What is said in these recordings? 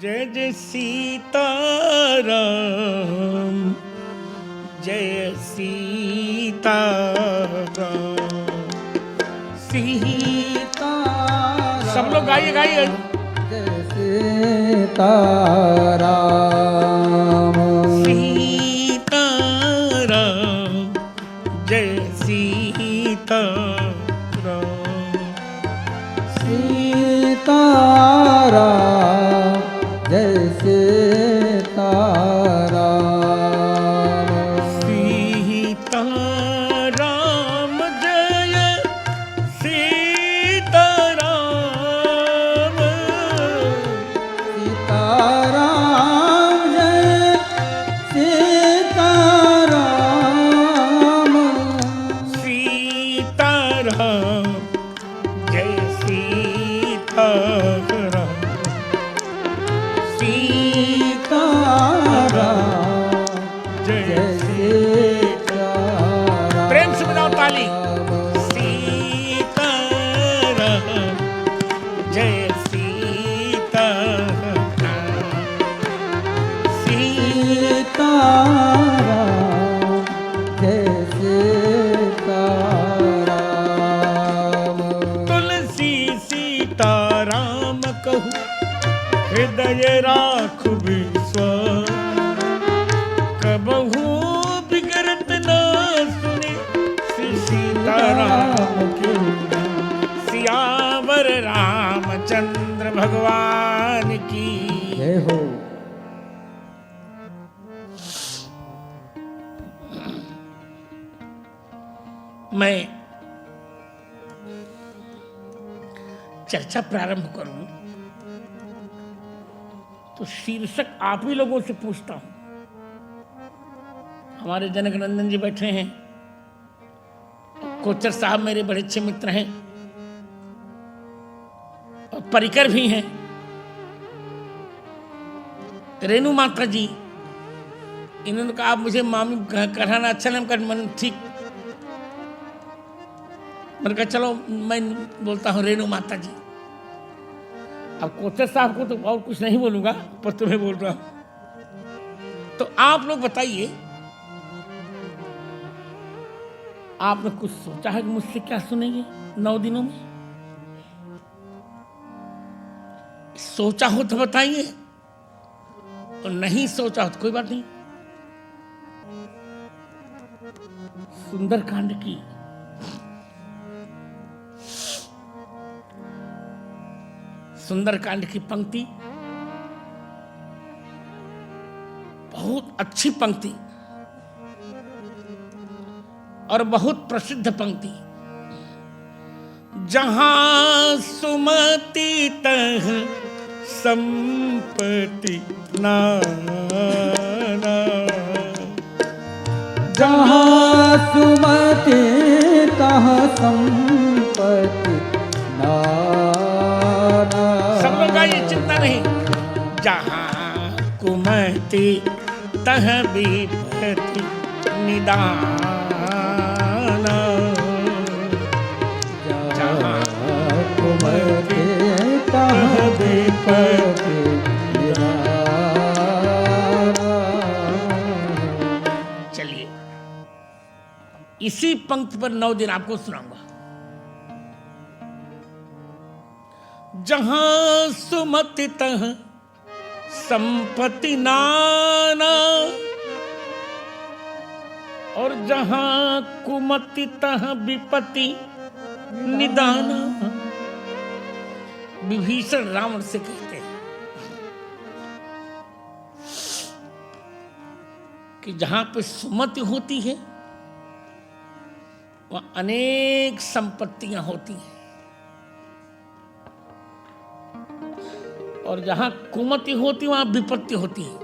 जय जय सीताराम, जय सीताराम। सीताराम सब लोग गाइए गाइए। जय सीताराम, सीताराम जय सीताराम। सीताराम जय सीताराम। सीताराम जय सीताराम। सीताराम जय सीताराम। सीताराम जय सीताराम। सीताराम जय जय सीताराम। प्रेम से बजाओ ताली। सीताराम जय सीताराम। सीताराम जय सीताराम। तुलसी सीताराम कहू, हृदय राख विश्वास। कबहू बिगड़त न सुने, श्री सीताराम के सियावर रामचंद्र भगवान की। जय हो। मैं चर्चा प्रारंभ करूं तो शीर्षक आप ही लोगों से पूछता हूं। हमारे जनक नंदन जी बैठे हैं, कोचर साहब मेरे बड़े अच्छे मित्र हैं और परिकर भी हैं। रेणु माता जी, इन्होंने कहा आप मुझे मामी कराना अच्छा नहीं कर, मन ठीक। मैंने कहा चलो मैं बोलता हूँ रेणु माता जी। अब कोचर साहब को तो और कुछ नहीं बोलूंगा, पर तुम्हें बोल रहा हूं। तो आप लोग बताइए, आपने कुछ सोचा है कि मुझसे क्या सुनेंगे 9 दिनों में? सोचा हो तो बताइए, और नहीं सोचा हो तो कोई बात नहीं। सुंदरकांड की सुंदरकांड की पंक्ति बहुत अच्छी पंक्ति और बहुत प्रसिद्ध पंक्ति। जहां सुमति तह संपत्ति नाना। जहाँ सुमति तहाँ संपत्ति नाना। सब लोग गाइए, चिंता नहीं। जहां कुमति तह विपत्ति निदाना। जहाँ कुमति तहाँ विपत्ति निदाना। चलिए, इसी पंक्ति पर 9 दिन आपको सुनाऊंगा। जहां सुमति तह संपत्ति नाना, और जहां कुमति तह विपत्ति निदाना। विभीषण रावण से कहते हैं कि जहां पे सुमति होती है वहां अनेक संपत्तियां होती हैं, और जहां कुमति होती वहां विपत्ति होती है।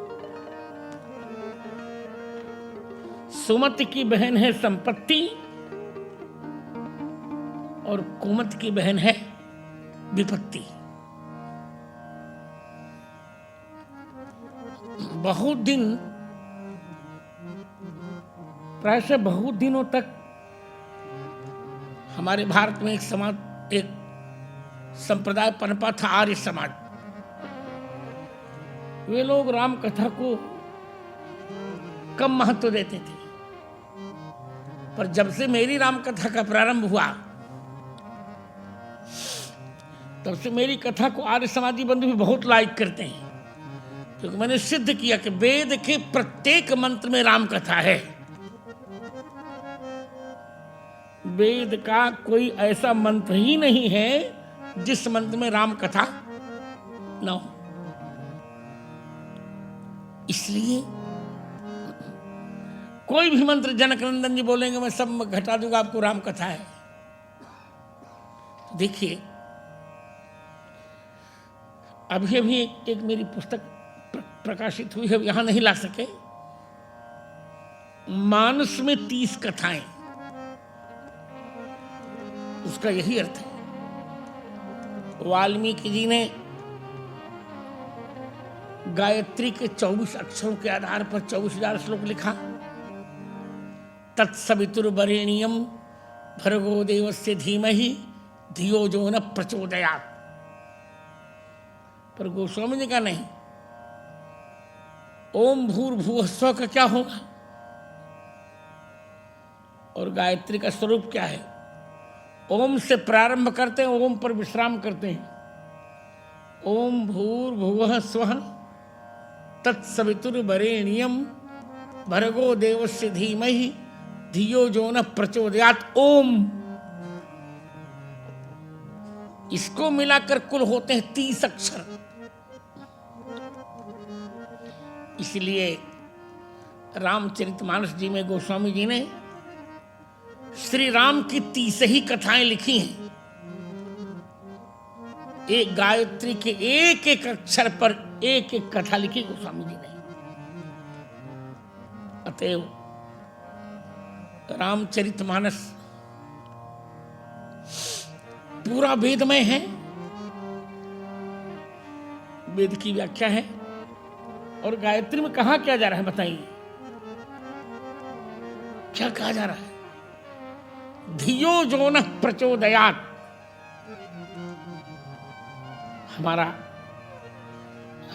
सुमति की बहन है संपत्ति और कुमति की बहन है विपत्ति। बहुत दिन, प्रायः बहुत दिनों तक हमारे भारत में एक समाज, एक संप्रदाय पनपा था, आर्य समाज। वे लोग राम कथा को कम महत्व देते थे, पर जब से मेरी राम कथा का प्रारंभ हुआ तब से मेरी कथा को आर्य समाजी बंधु भी बहुत लाइक करते हैं, क्योंकि मैंने सिद्ध किया कि वेद के प्रत्येक मंत्र में राम कथा है। वेद का कोई ऐसा मंत्र ही नहीं है जिस मंत्र में राम कथा न हो। इसलिए कोई भी मंत्र जनक नंदन जी बोलेंगे मैं सब घटा दूंगा, आपको राम कथा है। देखिए, अभी अभी एक मेरी पुस्तक प्रकाशित हुई है, यहां नहीं ला सके। मानस में 30 कथाएं, उसका यही अर्थ है। वाल्मीकि जी ने गायत्री के 24 अक्षरों के आधार पर 24,000 श्लोक लिखा। तत्सवितुर्वरेण्यं भर्गो देवस्य धीमहि धियो जो न प्रचोदयात्। पर गोस्वामी जी का नहीं। ओम भूर्भुवः स्वः का क्या होगा और गायत्री का स्वरूप क्या है? ओम से प्रारंभ करते हैं, ओम पर विश्राम करते हैं। ओम भूर्भुवः स्वः तत्सवितुर्वरेण्यं भर्गो देवस्य धीमहि धियो जो न प्रचोदयात्। ओम, इसको मिलाकर कुल होते हैं 30 अक्षर। इसलिए रामचरितमानस जी में गोस्वामी जी ने श्री राम की 30 ही कथाएं लिखी हैं। एक गायत्री के एक एक अक्षर पर एक एक कथा लिखी गोस्वामी जी ने। अतएव रामचरितमानस पूरा वेदमय है। वेद की व्याख्या है। और गायत्री में कहा क्या जा रहा है बताइए? क्या कहा जा रहा है? धियो जो न प्रचोदयात्।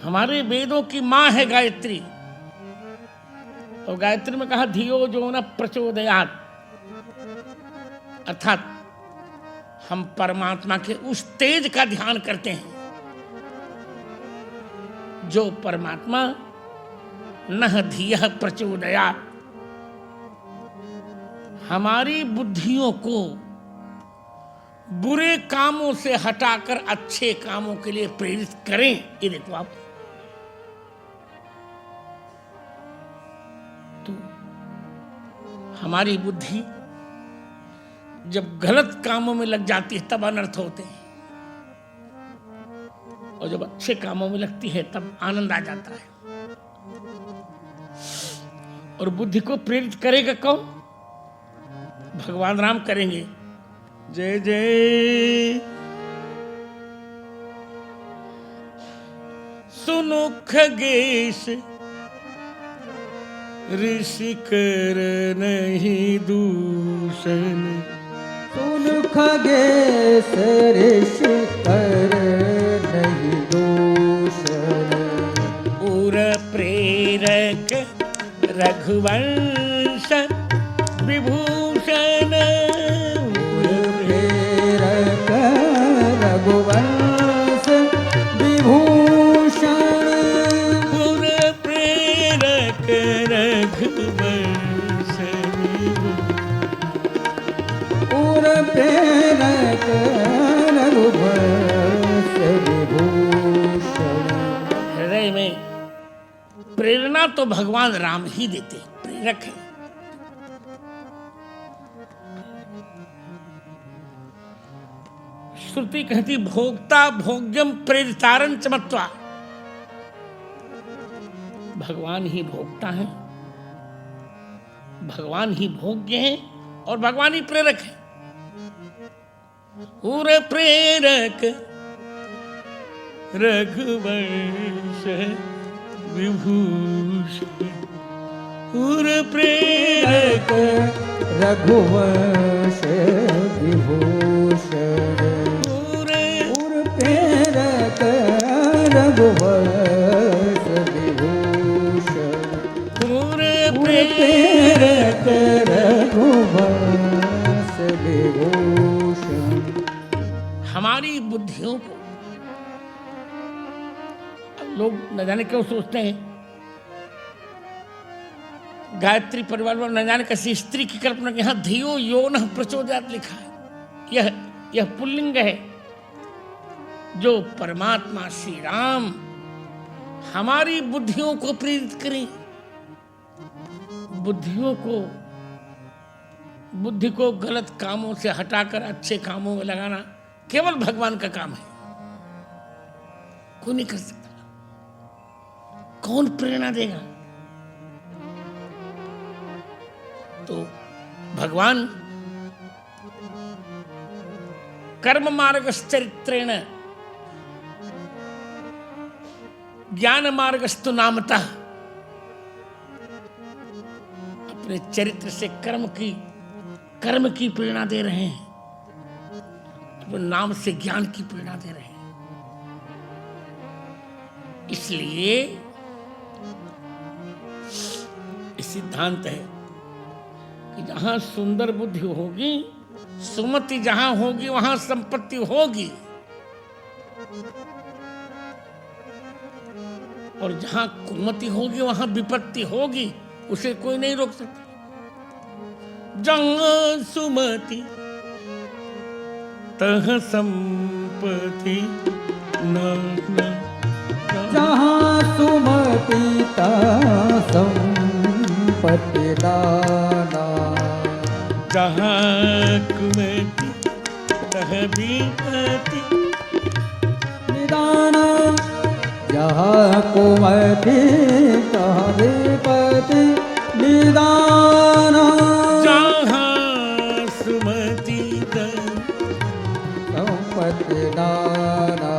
हमारे वेदों की मां है गायत्री, और गायत्री में कहा धियो जो न प्रचोदयात्, अर्थात हम परमात्मा के उस तेज का ध्यान करते हैं जो परमात्मा नह धियः प्रचोदयात् हमारी बुद्धियों को बुरे कामों से हटाकर अच्छे कामों के लिए प्रेरित करें। ये देखो आप, तो हमारी बुद्धि जब गलत कामों में लग जाती है तब अनर्थ होते हैं, और जब अच्छे कामों में लगती है तब आनंद आ जाता है। और बुद्धि को प्रेरित करेगा कौन? भगवान राम करेंगे। जय जय सुनो खगेश ऋषि कर नहीं दूषण। सुन खगेश ऋषि कर नहीं दूषण। उर प्रेरक रघुवंश विभूषण। प्रेरक रघुवंश विभूषण। उर प्रेरक रघुवंश उर प्रेरक रघुवंश विभूषण। हृदय में प्रेरणा तो भगवान राम ही देते, प्रेरक है। श्रुति कहती भोक्ता भोग्यम प्रेरितारं च मत्वा। भगवान ही भोक्ता है, भगवान ही भोग्य है और भगवान ही प्रेरक है। उर प्रेरक रघुवंश विभूषण। उर प्रेरक रघुवंश विभूषण। उर प्रेरक रघुवंश बुद्धियों को, लोग न जाने क्यों सोचते हैं गायत्री परिवार में न जाने कैसी स्त्री की कल्पना, यहां धियो योन प्रचोदयात् लिखा है। यह पुल्लिंग है, जो परमात्मा श्री राम हमारी बुद्धियों को प्रेरित करें। बुद्धि को गलत कामों से हटाकर अच्छे कामों में लगाना केवल भगवान का काम है, कोई नहीं कर सकता। कौन प्रेरणा देगा? तो भगवान कर्म मार्गश्चरित्रेण ज्ञान मार्गस्तु नामतः अपने चरित्र से कर्म की प्रेरणा दे रहे हैं, अपने नाम से ज्ञान की प्रेरणा दे रहे हैं। इसलिए सिद्धांत है कि जहां सुंदर बुद्धि होगी, सुमति जहां होगी वहां संपत्ति होगी, और जहां कुमति होगी वहां विपत्ति होगी, उसे कोई नहीं रोक सकता। जहां सुमति तह संपत्ति न जहाँ सुमति तहाँ संपत्ति दाना, जहाँ कुमति तह विपत्ति निदाना, जहाँ कुमति तहाँ विपत्ति निदाना, जहाँ सुमति तह संपत्ति दाना,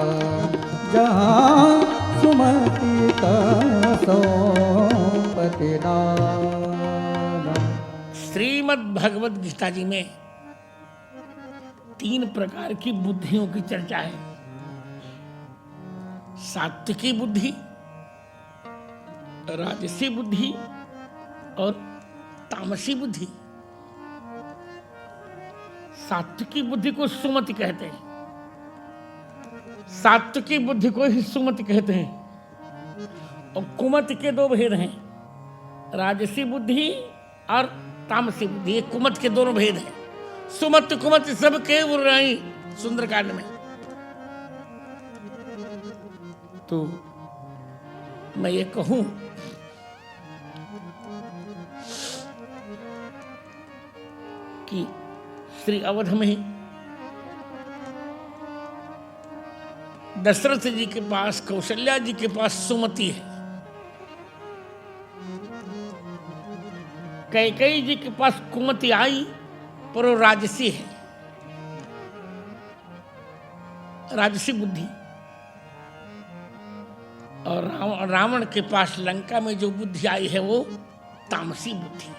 जहाँ सुमति तहाँ संपत्ति दाना। श्रीमद् भगवद गीता जी में 3 प्रकार की बुद्धियों की चर्चा है। सात्विकी बुद्धि, राजसी बुद्धि और तामसी बुद्धि। सात्विकी बुद्धि को सुमति कहते हैं, सात्विकी बुद्धि को ही सुमति कहते हैं। और कुमति के 2 भेद हैं, राजसी बुद्धि और तामसी बुद्धि। ये कुमत के दोनों भेद हैं। सुमत कुमत सब के उर्राई सुंदरकांड में। तो मैं ये कहूं कि श्री अवध में दशरथ जी के पास, कौशल्या जी के पास सुमति है, कैकेयी जी के पास कुमति आई पर वो राजसी है, राजसी बुद्धि। और रावण के पास लंका में जो बुद्धि आई है वो तामसी बुद्धि है।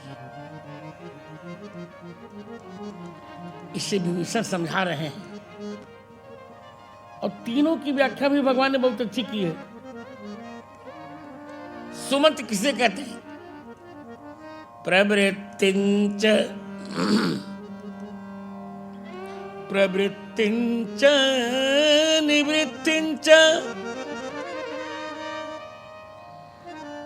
इससे विभीषण समझा रहे हैं। और तीनों की व्याख्या भी भगवान ने बहुत अच्छी की है। सुमति किसे कहते हैं? प्रवृत्तिंच प्रवृत्तिंच निवृत्तिंच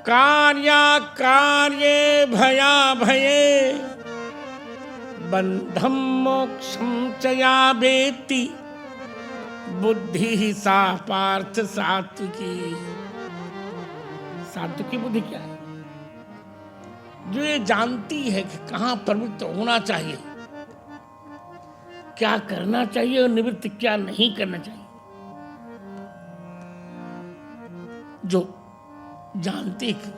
कार्याकार्ये भयाभये बंधं मोक्षं च या वेत्ति बुद्धि सा पार्थ सात्विकी। सात्विकी बुद्धि क्या है? जो ये जानती है कि कहां प्रवृत्त होना चाहिए, क्या करना चाहिए और निवृत्त क्या नहीं करना चाहिए। जो जानती है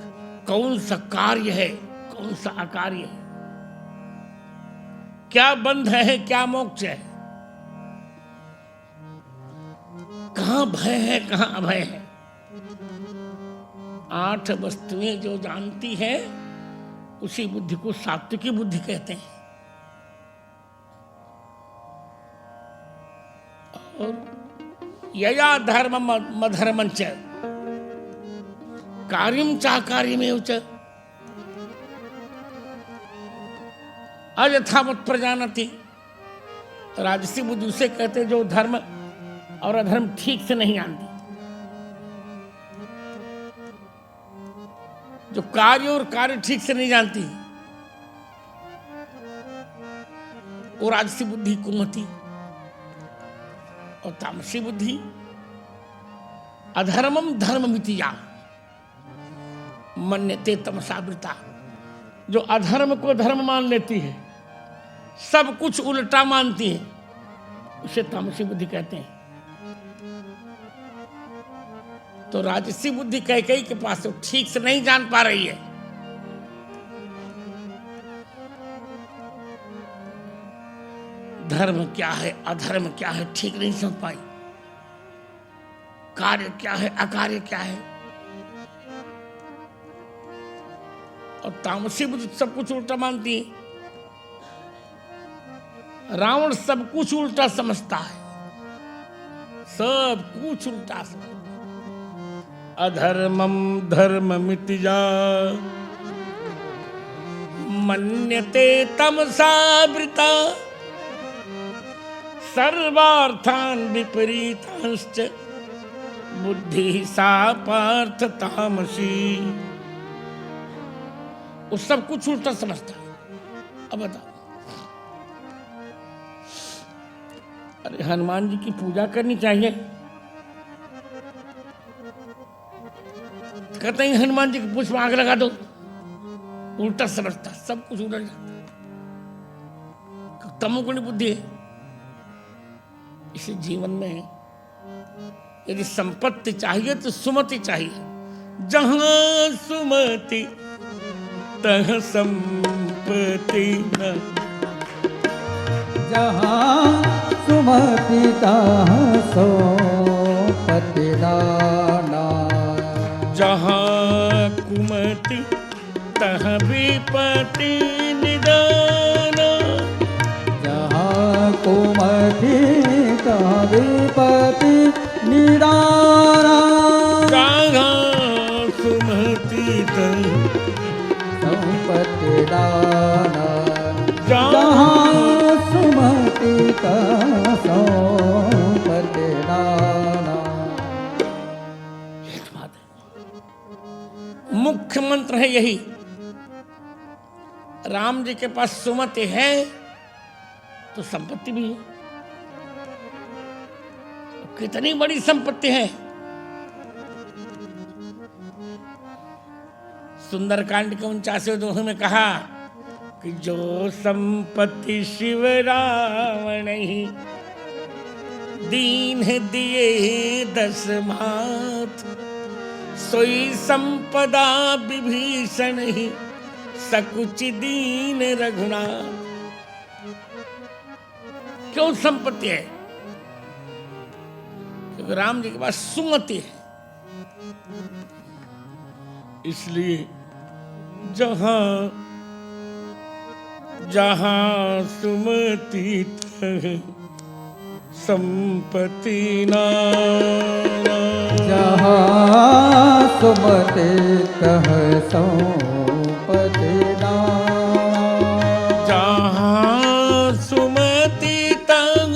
कौन सा कार्य है, कौन सा अकार्य है, क्या बंध है, क्या मोक्ष है, कहां भय है, कहां अभय है। 8 वस्तुएं जो जानती है उसी बुद्धि को सात्विकी बुद्धि कहते हैं। और यया धर्म मधर्मंच कार्यम चा कार्यमेव च अयथावत् प्रजानति। राजसी बुद्धि उसे कहते जो धर्म और अधर्म ठीक से नहीं जानती। जो कार्य और कार्य ठीक से नहीं जानती वो राजसी बुद्धि कुमति, और तामसी बुद्धि अधर्मम धर्ममिति या मन्यते तमसावृता, जो अधर्म को धर्म मान लेती है, सब कुछ उल्टा मानती है, उसे तामसी बुद्धि कहते हैं। तो राजसी बुद्धि कैकेयी के पास वो ठीक से नहीं जान पा रही है। धर्म क्या है, अधर्म क्या है, ठीक नहीं समझ पाई। कार्य क्या है, अकार्य क्या है। और तामसी बुद्धि सब कुछ उल्टा मानती है। रावण सब कुछ उल्टा समझता है, सब कुछ उल्टा समझता है। अधर्मम धर्ममिति या मन्यते तमसावृता, सर्वार्थान विपरीतांश्च बुद्धि सा पार्थ तामसी। वो सब कुछ उल्टा समझता है। अब बताओ, अरे हनुमान जी की पूजा करनी चाहिए, कहते हैं हनुमान जी के पुष्प आग लगा दो, उल्टा समझता, सब कुछ उल्टा जाता। तमोगुणी बुद्धि है। इसी जीवन में यदि संपत्ति चाहिए तो सुमति चाहिए। जहां सुमति तह संपत्ति न, जहाँ सुमति तह संपत्ति नाना, जहाँ कुमति तह विपत्ति निदान, जहाँ कुमति तह विपत्ति निदान, जहाँ सुमति तह संपत्ति दाना, जहाँ सुमति तह संपत्ति दाना। मुख्य मंत्र है यही। राम जी के पास सुमति है तो संपत्ति भी है। कितनी बड़ी संपत्ति है। सुंदरकांड के 49वें दोहे में कहा कि जो संपत्ति शिव रावण ही दीन दिए 10 माथ, सोई संपदा विभीषण ही सकुच दीन रघुनाथ। क्यों संपत्ति है? क्योंकि राम जी के पास सुमति है। इसलिए जहां जहां सुमति तह संपत्ति नाना, जहाँ सुमति तह संपत्ति नाना, जहाँ सुमति तह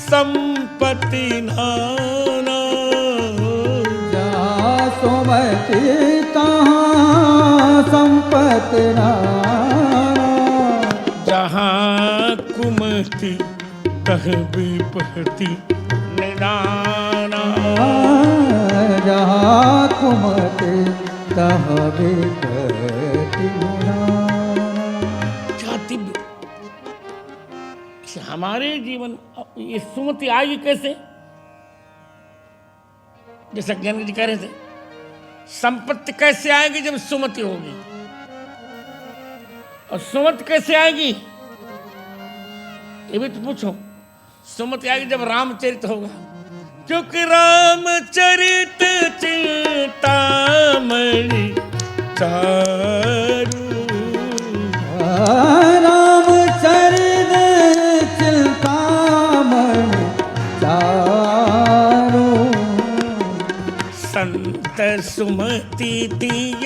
संपत्ति नाना, जहाँ सुमति तह संपत्ति नाना, जहाँ कुमति तह विपत्ति निदाना, जहाँ कुमति तह विपत्ति निदाना। जाति हमारे जीवन ये सुमति आएगी कैसे? जैसा ज्ञान जी कह रहे थे, संपत्ति कैसे आएगी जब सुमति होगी, और सुमति कैसे आएगी ये भी तो पूछो। सुमति आएगी जब रामचरित होगा, क्योंकि रामचरित चिंतामणि चारु, रामचरित चिंतामणि चारु, संत सुमति दिय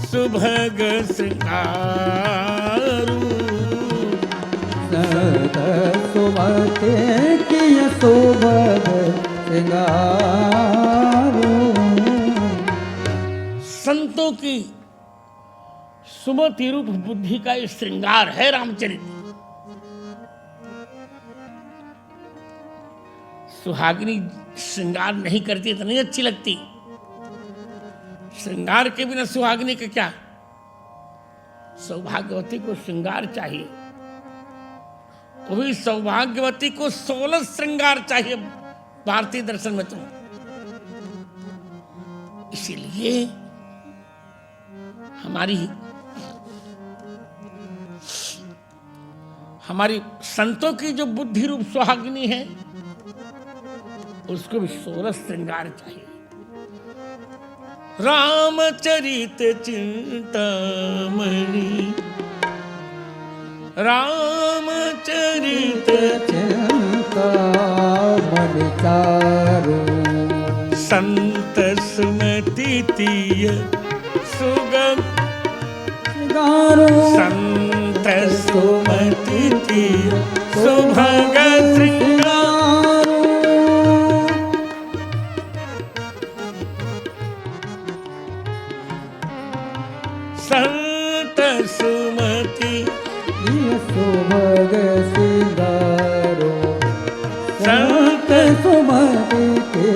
सुभग श्रृंगारु, संत सुमति किय सुभग श्रृंगारो। संतों की सुमति रूप बुद्धि का ये श्रृंगार है रामचरित। सुहागिनी श्रृंगार नहीं करती तो नहीं अच्छी लगती। श्रृंगार के बिना सुहागिनी का क्या। सौभाग्यवती को श्रृंगार चाहिए, वही सौभाग्यवती को 16 श्रृंगार चाहिए भारतीय दर्शन में। तो इसीलिए हमारी संतों की जो बुद्धि रूप सुहागिनी है उसको भी 16 श्रृंगार चाहिए। रामचरित चिंतामणि, रामचरित चिंतामणि चारु। संत सुमति तीय सुगम गारो। संत सुमति तीय सुभग श्रृंगारो। संत सुमति सुभग श्रृंगारो। संत सुमति के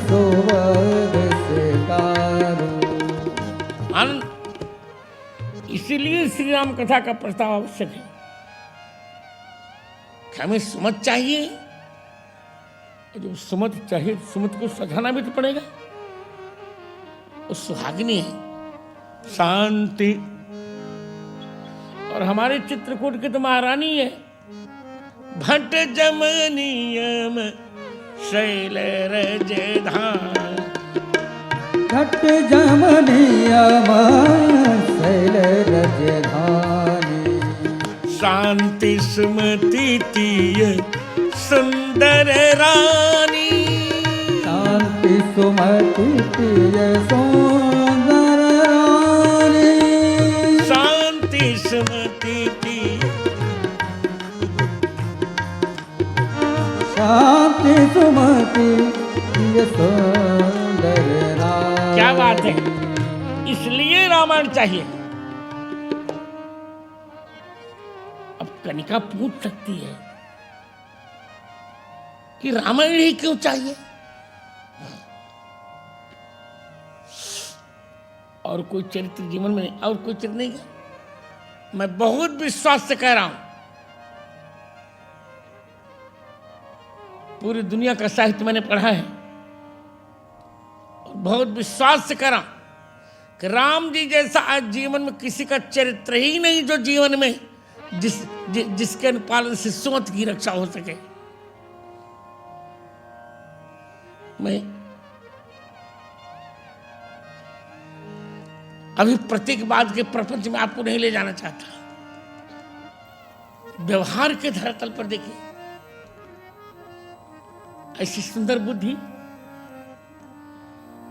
सुभग श्रृंगारो। इसीलिए श्री राम कथा का प्रस्ताव आवश्यक है कि हमें सुमत चाहिए। और जब सुमत चाहिए, सुमत को सजाना भी तो पड़ेगा। वो सुहागिनी है, शांति। और हमारे चित्रकूट की तो महारानी है। भट जमनियम शैल रजधान। घट जमनियम शैल रजधानी। शांति सुमति तीय सुंदर रानी। शांति सुमति तीय सुंदर रानी। शांति सुमति तीय। शांति सुमति तीय सुंदर रानी। क्या बात है। इसलिए रामायण चाहिए। अब कनिका पूछ सकती है कि रामायण ही क्यों चाहिए, और कोई चरित्र जीवन में नहीं, और कोई चरित्र नहीं है। मैं बहुत विश्वास से कह रहा हूं, पूरी दुनिया का साहित्य मैंने पढ़ा है और बहुत विश्वास से कह रहा हूं कि राम जी जैसा आज जीवन में किसी का चरित्र ही नहीं जो जीवन में जिसके अनुपालन से सुमत की रक्षा हो सके। मैं अभी प्रतीकवाद के प्रपंच में आपको नहीं ले जाना चाहता। व्यवहार के धरातल पर देखिए, ऐसी सुंदर बुद्धि।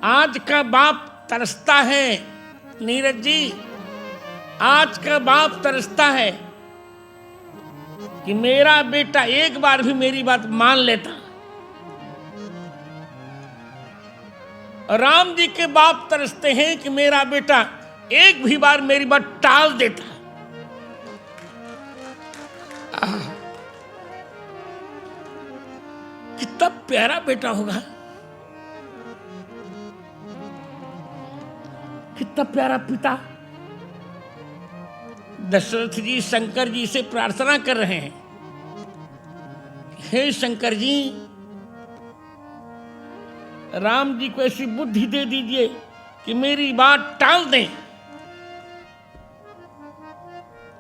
आज का बाप तरसता है, नीरज जी, आज का बाप तरसता है कि मेरा बेटा एक बार भी मेरी बात मान लेता। राम जी के बाप तरसते हैं कि मेरा बेटा एक भी बार मेरी बात टाल देता। कितना प्यारा बेटा होगा, कितना प्यारा पिता। दशरथ जी शंकर जी से प्रार्थना कर रहे हैं, हे शंकर जी, राम जी को ऐसी बुद्धि दे दीजिए कि मेरी बात टाल दें।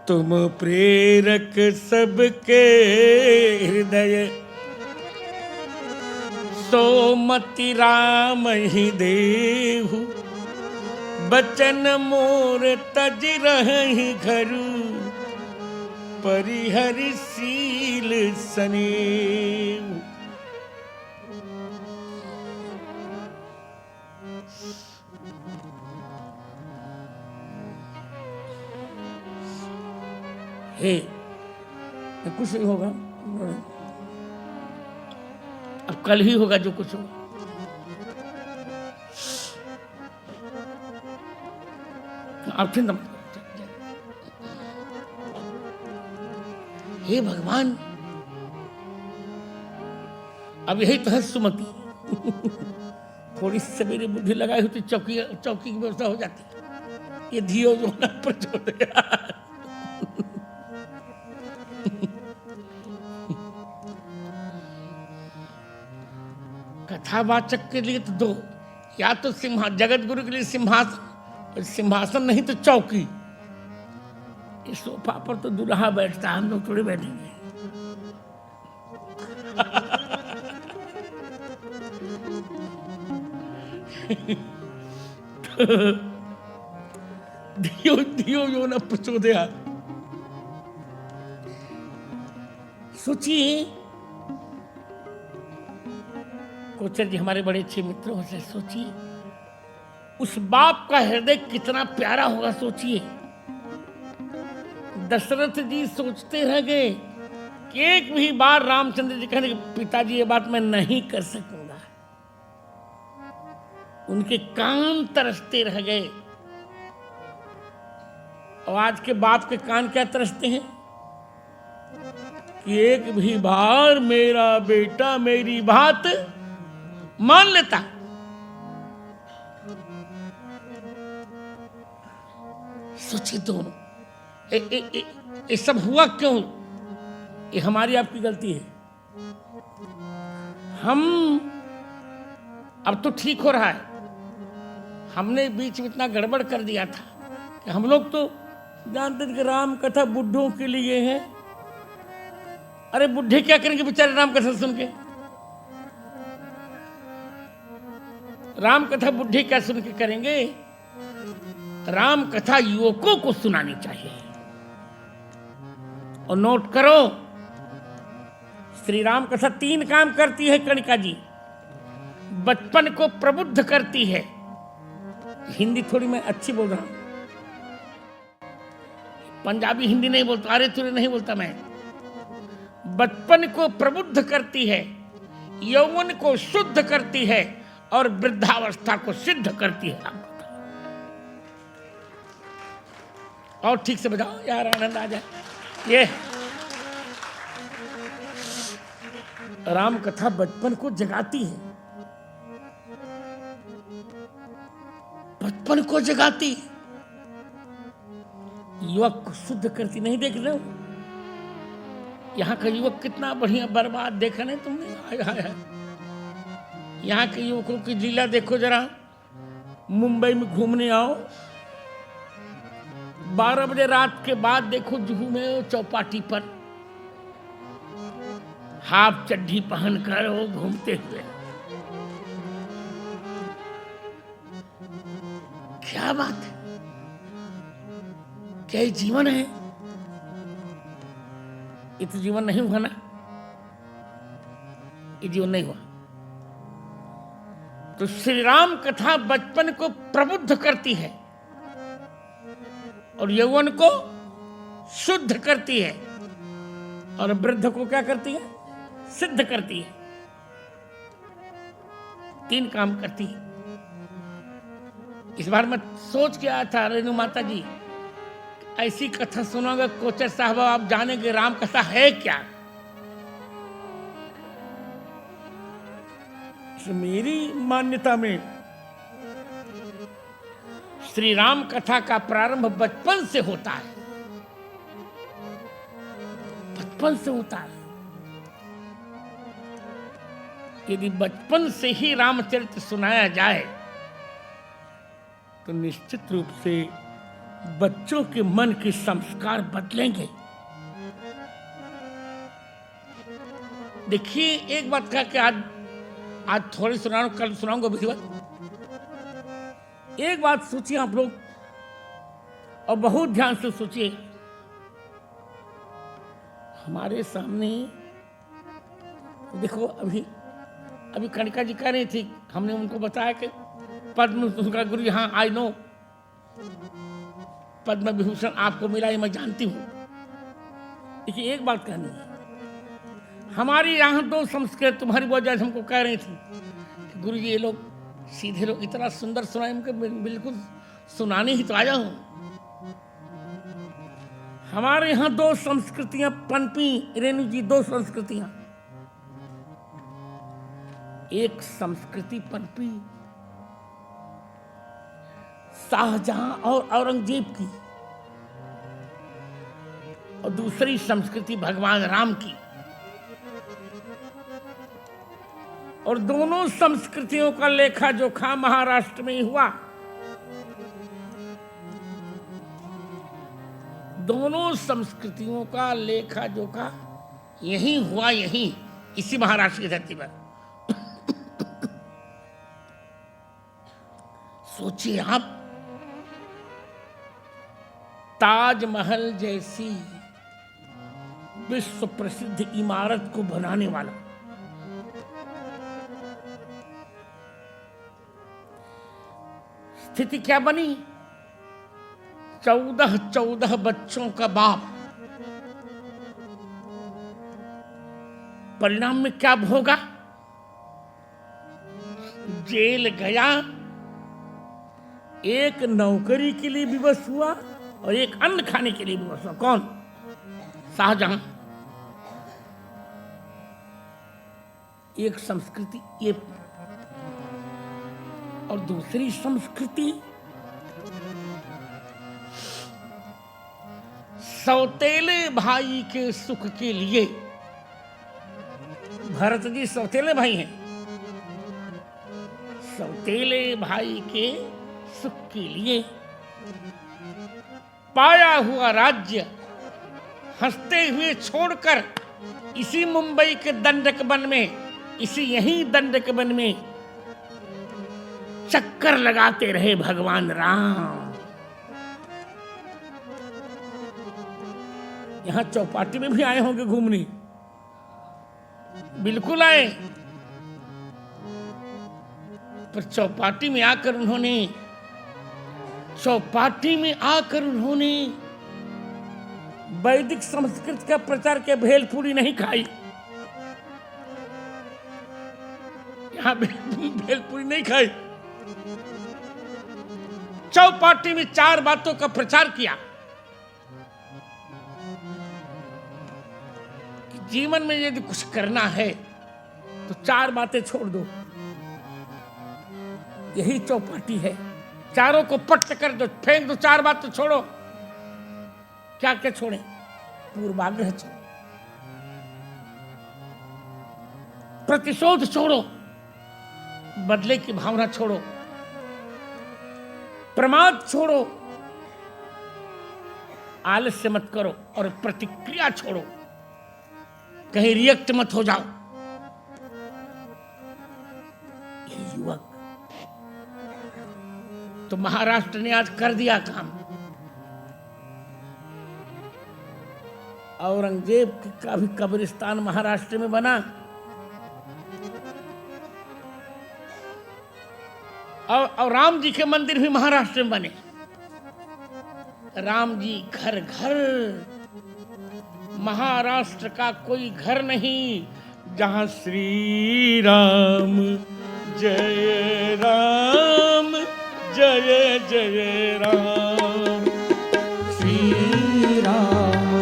तुम प्रेरक सबके हृदय, सोमति राम ही देहु। बचन मोर तज रहि घरु, परिहरि सील सनेहु। हे, कुछ नहीं होगा। कल ही होगा जो कुछ होगा। आप चिंता मत करो। हे भगवान, अब यही तो है सुमति। थोड़ी सवेरे बुद्धि लगाई होती चौकी की व्यवस्था हो जाती। ये धियो जो न प्रचोदयात्। कथावाचक के लिए तो दो, या तो जगत गुरु के लिए सिंहासन नहीं तो चौकी। इस सोफा पर तो दुल्हा बैठता है, हम लोग थोड़े बैठेंगे। धियो धियो यो न प्रचोदयात्। सोचिए, कोचर जी हमारे बड़े अच्छे मित्रों से, सोचिए उस बाप का हृदय कितना प्यारा होगा। सोचिए, दशरथ जी सोचते रह गए कि एक भी बार रामचंद्र जी कहने, पिताजी ये बात मैं नहीं कर सकूंगा। उनके कान तरसते रह गए। और आज के बाप के कान क्या तरसते हैं कि एक भी बार मेरा बेटा मेरी बात मान लेता। सोचिए तो ये सब हुआ क्यों? ये हमारी आपकी गलती है। हम अब तो ठीक हो रहा है, हमने बीच में इतना गड़बड़ कर दिया था कि हम लोग तो जानते थे कि राम कथा बुढ़ों के लिए है। अरे बुढ़े क्या करेंगे बेचारे राम कथा सुन के? राम कथा बुढ़े क्या सुन के करेंगे? राम कथा युवकों को सुनानी चाहिए। और नोट करो, श्री राम कथा 3 काम करती है कणिका जी। बचपन को प्रबुद्ध करती है। हिंदी थोड़ी मैं अच्छी बोल रहा हूं, पंजाबी हिंदी नहीं बोलता, अरे तुरे नहीं बोलता मैं। बचपन को प्रबुद्ध करती है, यौवन को शुद्ध करती है और वृद्धावस्था को सिद्ध करती है राम कथा। और ठीक से बजाओ यार, आनंद आ जाए। ये राम कथा बचपन को जगाती है, बचपन को जगाती, युवक को शुद्ध करती। नहीं देख रहे हो यहाँ का युवक कितना बढ़िया बर्बाद, देखा नहीं तुमने? आया है यहाँ के युवकों की लीला देखो जरा। मुंबई में घूमने आओ, 12 बजे रात के बाद देखो जुहू में चौपाटी पर हाफ चड्ढी पहनकर वो घूमते हुए। क्या बात है, क्या ये जीवन है? ये तो जीवन नहीं हुआ ना, ये जीवन नहीं हुआ। तो श्री राम कथा बचपन को प्रबुद्ध करती है और यौवन को शुद्ध करती है और वृद्ध को क्या करती है? सिद्ध करती है। 3 काम करती है। इस बार मैं सोच के आया था, रेणु माता जी ऐसी कथा सुनोगे कोचर साहब, आप जानेंगे राम कथा है क्या। मेरी मान्यता में श्री राम कथा का प्रारंभ बचपन से होता है, बचपन से होता है। यदि बचपन से ही रामचरित्र सुनाया जाए तो निश्चित रूप से बच्चों के मन के संस्कार बदलेंगे। देखिए, एक बात कहा कि आज थोड़ी सुना, कल सुनाऊंगा विधिवत। एक बात सोचिए आप लोग, और बहुत ध्यान से सोचिए। हमारे सामने देखो, अभी कणिका जी कह रही थी, हमने उनको बताया कि पद्म उनका गुरु, हाँ आई नो, पद्म विभूषण आपको मिला, ये मैं जानती हूं। देखिए, एक बात कहनी है, हमारी यहाँ दो संस्कृत तुम्हारी वजह से हमको कह रही थी कि गुरु जी ये लोग सीधे लोग इतना सुंदर सुनाए, उनके बिल्कुल सुनाने ही तो आया हूं। हमारे यहाँ दो संस्कृतियां पनपी रेणु जी, दो संस्कृतियां। एक संस्कृति पनपी शाहजहां और औरंगजेब की, और दूसरी संस्कृति भगवान राम की। और दोनों संस्कृतियों का लेखा जोखा महाराष्ट्र में ही हुआ। दोनों संस्कृतियों का लेखा जोखा यही हुआ, यही इसी महाराष्ट्र की धरती पर। सोचिए आप, ताजमहल जैसी विश्व प्रसिद्ध इमारत को बनाने वाला, स्थिति क्या बनी? 14 बच्चों का बाप। परिणाम में क्या भोगा? जेल गया, एक नौकरी के लिए विवश हुआ और एक अन्न खाने के लिए विवश हुआ। कौन? शाहजहां। एक संस्कृति ये, और दूसरी संस्कृति सौतेले भाई के सुख के लिए। भरत जी सौतेले भाई हैं। सौतेले भाई के सुख के लिए पाया हुआ राज्य हंसते हुए छोड़कर इसी मुंबई के दंडक वन में, इसी यही दंडक वन में चक्कर लगाते रहे भगवान राम। यहां चौपाटी में भी आए होंगे घूमने, बिल्कुल आए। पर चौपाटी में आकर उन्होंने वैदिक संस्कृत का प्रचार के भेलपूरी नहीं खाई। यहां भेलपूरी नहीं खाई। चौपाटी में 4 बातों का प्रचार किया कि जीवन में यदि कुछ करना है तो 4 बातें छोड़ दो। यही चौपाटी है। चारों को पट कर दो, फेंक दो, 4 बात तो छोड़ो। क्या क्या छोड़े? पूर्वाग्रह छोड़ो, प्रतिशोध छोड़ो, बदले की भावना छोड़ो, प्रमाद छोड़ो, आलस्य मत करो और प्रतिक्रिया छोड़ो। कहीं रिएक्ट मत हो जाओ। ये युवक तो महाराष्ट्र ने आज कर दिया काम। औरंगजेब का भी कब्रिस्तान महाराष्ट्र में बना, और राम जी के मंदिर भी महाराष्ट्र में बने। राम जी घर घर, महाराष्ट्र का कोई घर नहीं जहां श्री राम जय राम जय जय राम, श्री राम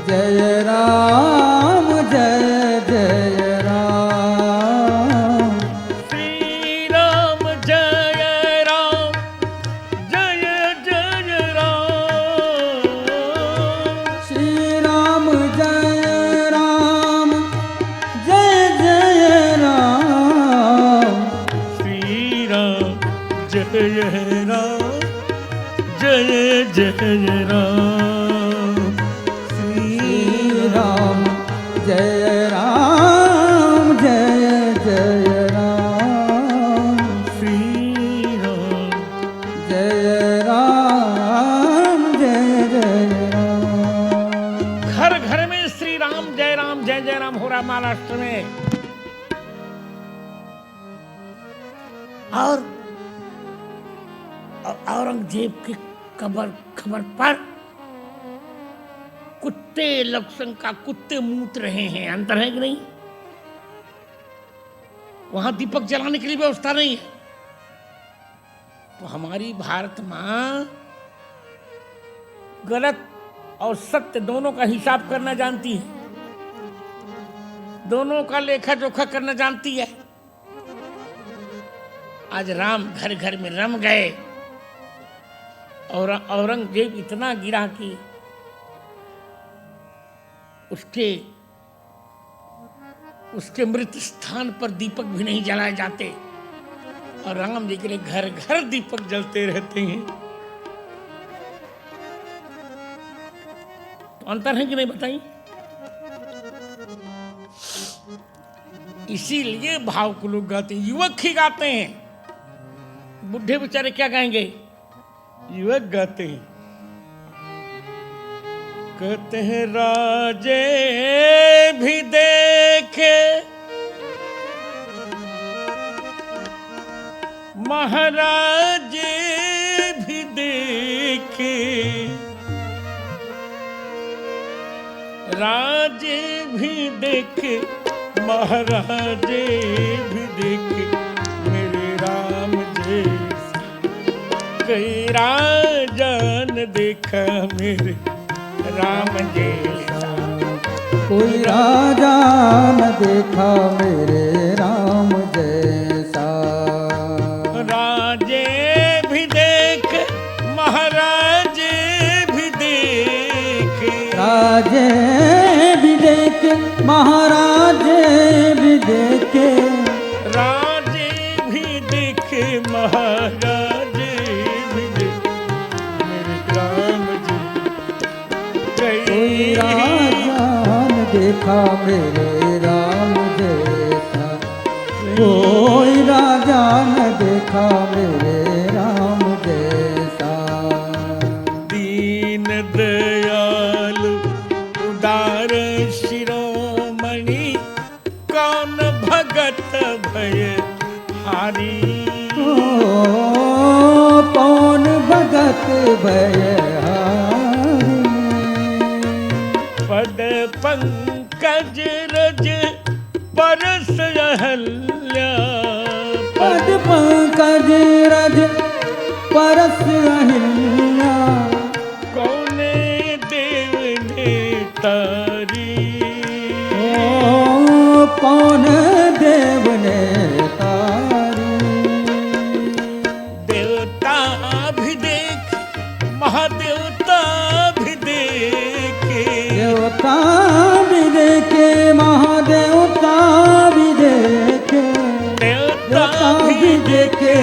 जय राम जय जय राम, श्री राम जय राम जय जय राम, श्री राम जय राम जय जय राम, श्री राम जय राम जय जय राम, श्री राम जय राम जय जय राम, श्री राम जय राम जय जय राम। घर घर में श्री राम जय जय राम हो रहा महाराष्ट्र में। और औरंगजेब की खबर पर कुत्ते लक्षणका कुत्ते मूत रहे हैं, अंतर है कि नहीं? वहां दीपक जलाने के लिए व्यवस्था नहीं है। तो हमारी भारत मां गलत और सत्य दोनों का हिसाब करना जानती है, दोनों का लेखा जोखा करना जानती है। आज राम घर घर में रम गए और औरंगजेब इतना गिरा कि उसके मृत स्थान पर दीपक भी नहीं जलाए जाते और राम जी के लिए घर घर दीपक जलते रहते हैं। तो अंतर है कि नहीं बताइए? इसीलिए भाव को लोग गाते हैं, युवक ही गाते हैं। बुढ़े बेचारे क्या गाएंगे? युवक गाते हैं। कहते हैं राजे भी देखे महाराजे भी देखे, राजे भी देखे महाराजे भी देखे, मेरे राम जैसा कई राजा न देखा, मेरे राम जैसा कोई राजा न देखा, मेरे राम जैसा। राजे भी देख महाराजे भी देख, राजे भी देख महाराजे भी देखे, राजे भी देखे महाराजे भी देखे, मेरे राम जी कोई राजा न देखा, मेरे राम जैसा। कोई राजा न देखा, मेरे राम जैसा। दीन दयालु उदार शिरोमणि, कौन भगत भय हारी, कौन भगत भय हारी। पद पंकज रज परस अहल्या, पद पंकज रज परस अहिल्या, कौने देव ने तारी, कौन देव ने तारी। देवता भी देख महादेवता भी देखे, देवता भी देखे महादेवता भी देखे, देवता भी देखे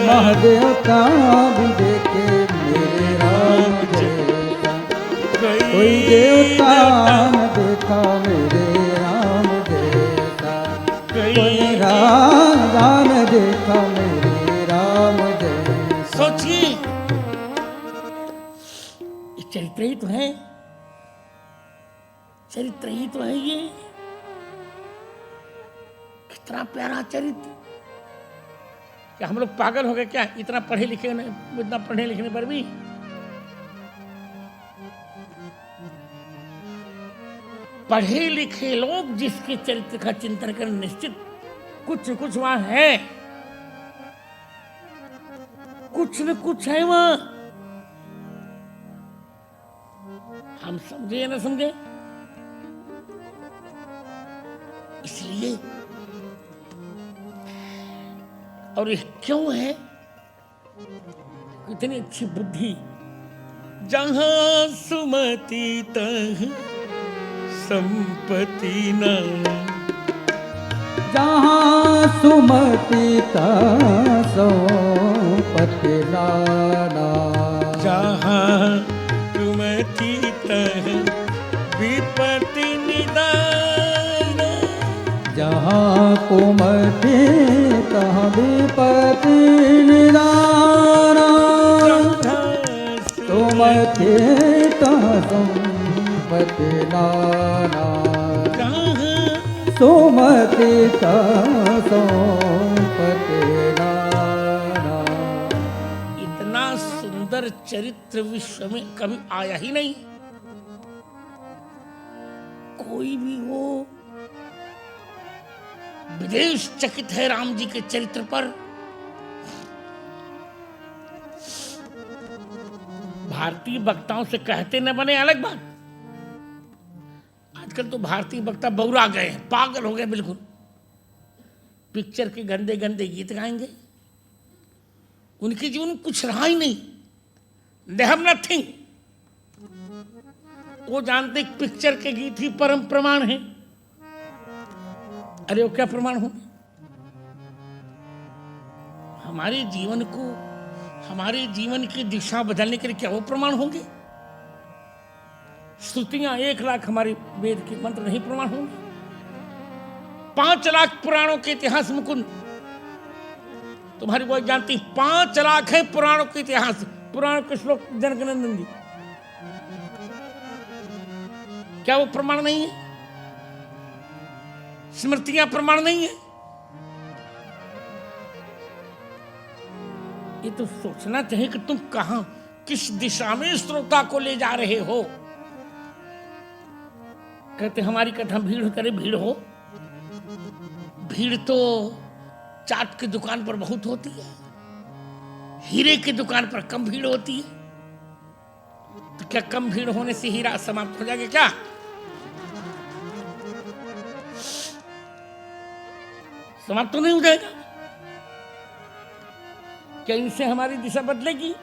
महादेवता भी देखे, मेरे राम जैसा। कोई देवता न देखा, मेरे राम जैसा। कोई राजा न देखा, मेरे राम जैसा। सोचिए, ये चरित्र ही तो है, चरित्र ही तो है ये। कितना प्यारा चरित्र। क्या हम लोग पागल हो गए क्या? इतना पढ़े लिखे नहीं, इतना पढ़ने लिखने पर भी पढ़े लिखे लोग जिसके चरित्र का चिंतन करें, निश्चित कुछ न कुछ वहां है, कुछ न कुछ है वहां। हम समझे या ना समझे? इसलिए और ये क्यों है? इतनी अच्छी बुद्धि। जहां सुमति तह संपत्ति न, जहाँ सुमति तहाँ संपत्ति नाना, जहां सुमति तह विपत्ति निदान, जहाँ कुमति तहाँ विपत्ति निदाना, सुमति तहाँ संपत्ति नाना, सुमति तहाँ संपत्ति नाना। इतना सुंदर चरित्र विश्व में कभी आया ही नहीं। कोई भी हो विदेश चकित है राम जी के चरित्र पर। भारतीय वक्ताओं से कहते न बने अलग बात, आजकल तो भारतीय वक्ता बौरा गए हैं, पागल हो गए बिल्कुल। पिक्चर के गंदे गंदे गीत गाएंगे, उनके जीवन में कुछ रहा ही नहीं, दे हैव नथिंग। वो जानते पिक्चर के गीत ही परम प्रमाण है। अरे वो क्या प्रमाण हो? हमारे जीवन को, हमारे जीवन की दिशा बदलने के लिए क्या वो प्रमाण होंगे? श्रुतियां 1,00,000 हमारे वेद के मंत्र नहीं प्रमाण होंगे? 5,00,000 पुराणों के इतिहास में कुल तुम्हारी वो जानती 5,00,000 है पुराणों के इतिहास, पुराण के श्लोक जनकनंदन जी, क्या वो प्रमाण नहीं है? स्मृतियां प्रमाण नहीं है? ये तो सोचना चाहिए कि तुम कहां, किस दिशा में श्रोता को ले जा रहे हो। कहते हमारी कथा भीड़ करे, भीड़ हो, भीड़ तो चाट की दुकान पर बहुत होती है, हीरे की दुकान पर कम भीड़ होती है। तो क्या कम भीड़ होने से हीरा समाप्त हो जाएगा क्या? समाप्त तो नहीं हो जाएगा। क्या इनसे हमारी दिशा बदलेगी?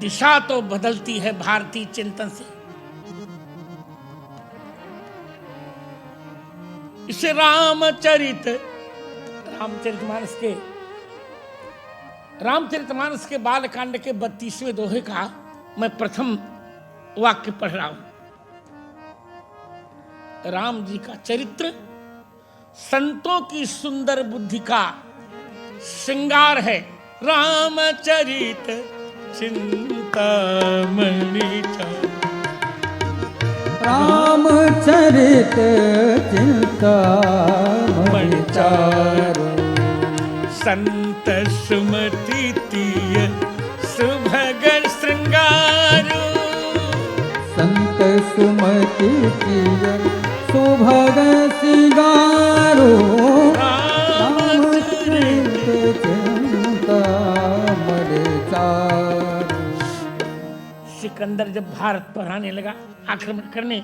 दिशा तो बदलती है भारतीय चिंतन से। इसे रामचरितमानस के बालकांड के 32वें दोहे का मैं प्रथम वाक्य पढ़ रहा हूं। राम जी का चरित्र संतों की सुंदर बुद्धि का श्रृंगार है। रामचरित चिंतामणि रामचरित चिंतामणि चारु, संत सुमति तीय सुभग श्रृंगारो, संत सुमति तीय सुभग श्रृंगारो, रामचरित चिंतामणि चारु। सिकंदर जब भारत पर आने लगा आक्रमण करने,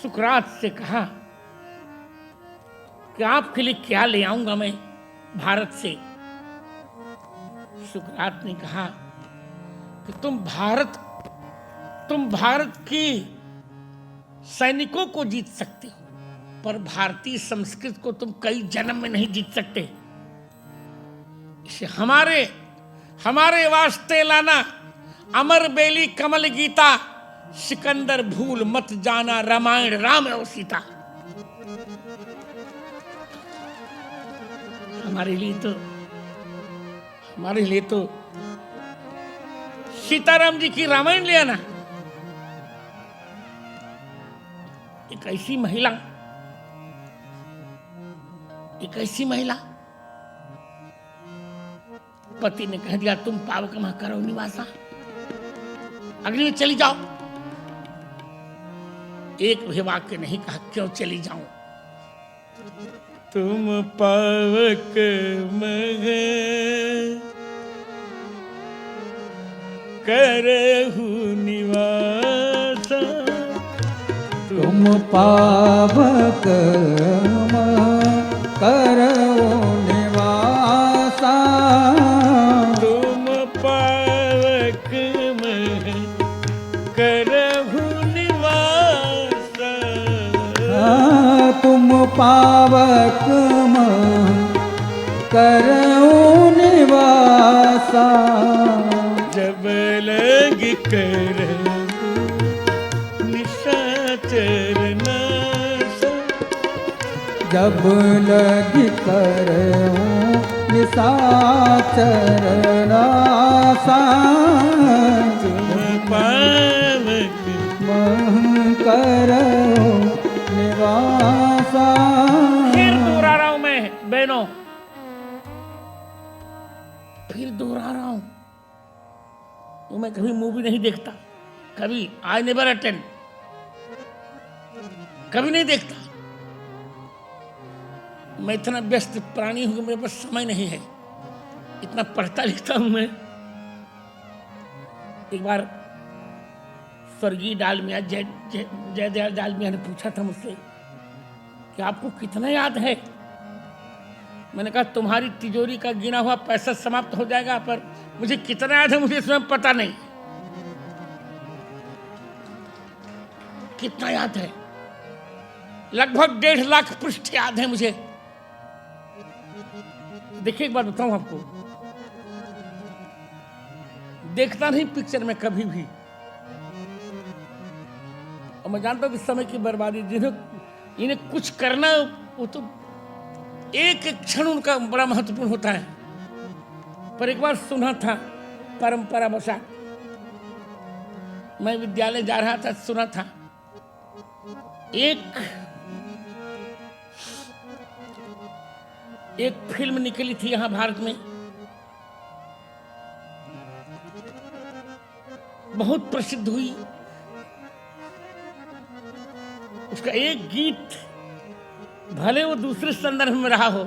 सुकरात से कहा कि आपके लिए क्या ले आऊंगा मैं भारत से। सुकरात ने कहा कि तुम भारत की सैनिकों को जीत सकते हो, पर भारतीय संस्कृति को तुम कई जन्म में नहीं जीत सकते। इसे हमारे वास्ते लाना अमर बेली कमल गीता, सिकंदर भूल मत जाना रामायण राम और सीता। हमारे लिए तो सीताराम जी की रामायण ले आना। एक ऐसी महिला पति ने कह दिया तुम पावक मह करो निवासा, अग्नि में चली जाओ। एक भी वाक्य नहीं कहा क्यों चली जाऊं। तुम पावक मह करहु निवासा, तुम पावक मह करहु निवासा, तुम पावक मह करहु निवासा, तुम पावक मह करहु निवासा। जब लग कर निशाचर नासा, जब लग करहु निशाचर नासा, तुम पावक मह करहु निवासा। फिर दोहरा रहा हूं मैं बहनों, फिर दोहरा रहा हूं। तो मैं कभी मूवी नहीं देखता, कभी आई नेवर अटेंड कभी नहीं देखता। मैं इतना व्यस्त प्राणी हूं कि मेरे पास समय नहीं है, इतना पढ़ता लिखता हूं मैं। एक बार स्वर्गीय डालमिया जयदयाल डालमिया ने पूछा था मुझसे कि आपको कितना याद है। मैंने कहा तुम्हारी तिजोरी का गिना हुआ पैसा समाप्त हो जाएगा, पर मुझे कितना याद है मुझे इसमें पता नहीं। कितना याद है? लगभग 1.5 लाख पृष्ठ याद है मुझे। देखिए एक बात बताऊं आपको, देखता नहीं पिक्चर में कभी भी, और मैं जानता हूं कि समय की बर्बादी, इन्हें कुछ करना वो तो एक एक क्षण उनका बड़ा महत्वपूर्ण होता है। पर एक बार सुना था परंपरा बसा, मैं विद्यालय जा रहा था, सुना था एक फिल्म निकली थी यहां भारत में, बहुत प्रसिद्ध हुई। उसका एक गीत भले वो दूसरे संदर्भ में रहा हो,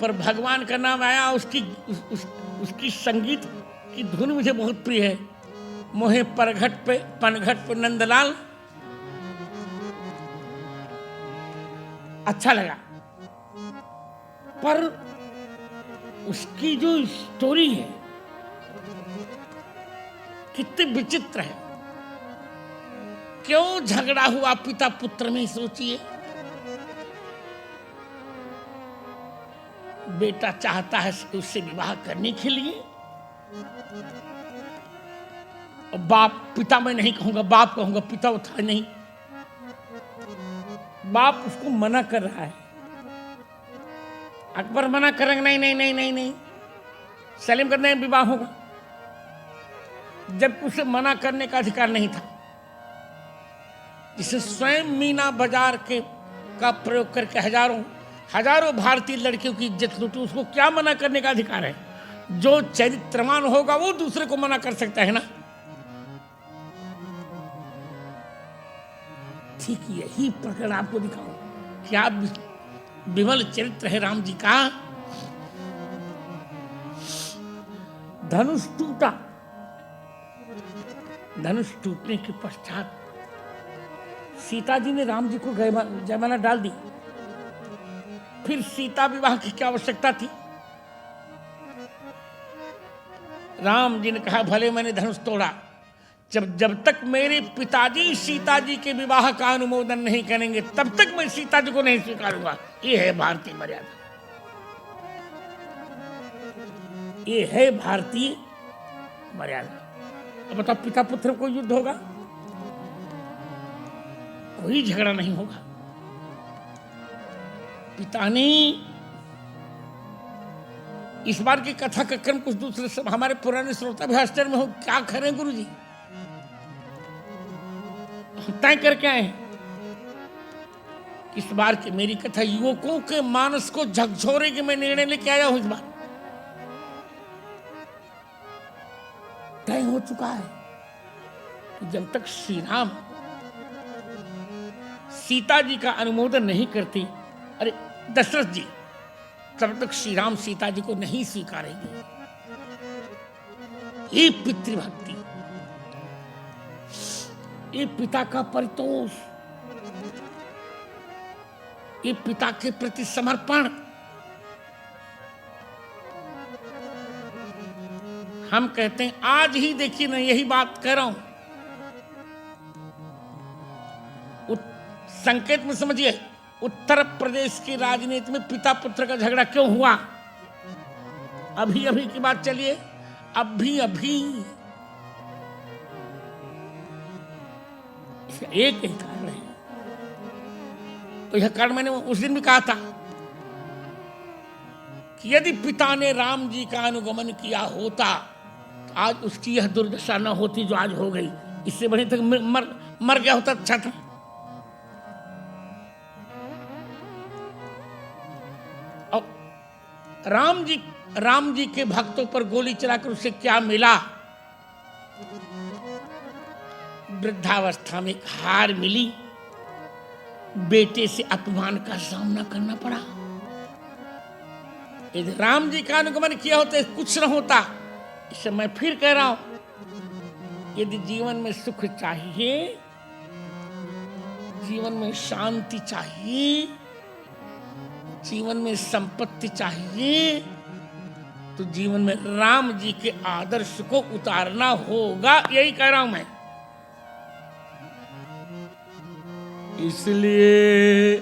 पर भगवान का नाम आया, उसकी संगीत की धुन मुझे बहुत प्रिय है। मोहे पनघट पे नंदलाल, अच्छा लगा। पर उसकी जो स्टोरी है कितनी विचित्र है। क्यों झगड़ा हुआ पिता पुत्र में, सोचिए। बेटा चाहता है उससे विवाह करने के लिए, और बाप, पिता मैं नहीं कहूंगा, बाप कहूंगा, पिता वो था नहीं, बाप उसको मना कर रहा है। अकबर मना करेंगे, नहीं नहीं नहीं नहीं नहीं, सलीम का नहीं विवाह होगा, जबकि उसे मना करने का अधिकार नहीं था। जिसे स्वयं मीना बाजार का प्रयोग करके हजारों भारतीय लड़कियों की इज्जत लूटी, उसको क्या मना करने का अधिकार है? जो चरित्रवान होगा वो दूसरे को मना कर सकता है ना। ठीक यही प्रकरण आपको दिखाऊं, क्या विमल चरित्र है राम जी का। धनुष टूटा, धनुष टूटने के पश्चात सीता जी ने राम जी को जयमाला डाल दी। फिर सीता विवाह की क्या आवश्यकता थी? राम जी ने कहा भले मैंने धनुष तोड़ा, जब तक मेरे पिताजी सीता जी के विवाह का अनुमोदन नहीं करेंगे तब तक मैं सीता जी को नहीं स्वीकारूंगा। ये है भारतीय मर्यादा, ये है भारतीय मर्यादा। अब बताओ, पिता पुत्र को युद्ध होगा? कोई झगड़ा नहीं होगा। पिता ने इस बार की कथा का क्रम कुछ दूसरे सब, हमारे पुराने श्रोता भी आश्चर्य में हो, क्या करें गुरु जी, तय करके आए हैं। इस बार की मेरी कथा युवकों के मानस को झकझोरे के मैं निर्णय लेके आया हूं। इस बार तय हो चुका है कि जब तक श्री राम सीता जी का अनुमोदन नहीं करते, अरे दशरथ जी, तब तक श्री राम सीता जी को नहीं स्वीकारेंगे। ये पितृभक्ति, ये पिता का परितोष, ये पिता के प्रति समर्पण। हम कहते हैं, आज ही देखिए ना, यही बात कर रहा हूं, संकेत में समझिए, उत्तर प्रदेश की राजनीति में पिता पुत्र का झगड़ा क्यों हुआ? अभी अभी की बात चलिए, अभी अभी इसका एक ही कारण है। तो यह कारण मैंने उस दिन भी कहा था कि यदि पिता ने राम जी का अनुगमन किया होता तो आज उसकी यह दुर्दशा न होती जो आज हो गई। इससे बड़े तक मर गया होता अच्छा था। राम जी के भक्तों पर गोली चलाकर उसे क्या मिला? वृद्धावस्था में एक हार मिली बेटे से अपमान का सामना करना पड़ा। यदि राम जी का अनुगमन किया होता तो कुछ न होता। इससे मैं फिर कह रहा हूं, यदि जीवन में सुख चाहिए, जीवन में शांति चाहिए, जीवन में संपत्ति चाहिए, तो जीवन में राम जी के आदर्श को उतारना होगा। यही कह रहा हूं मैं। इसलिए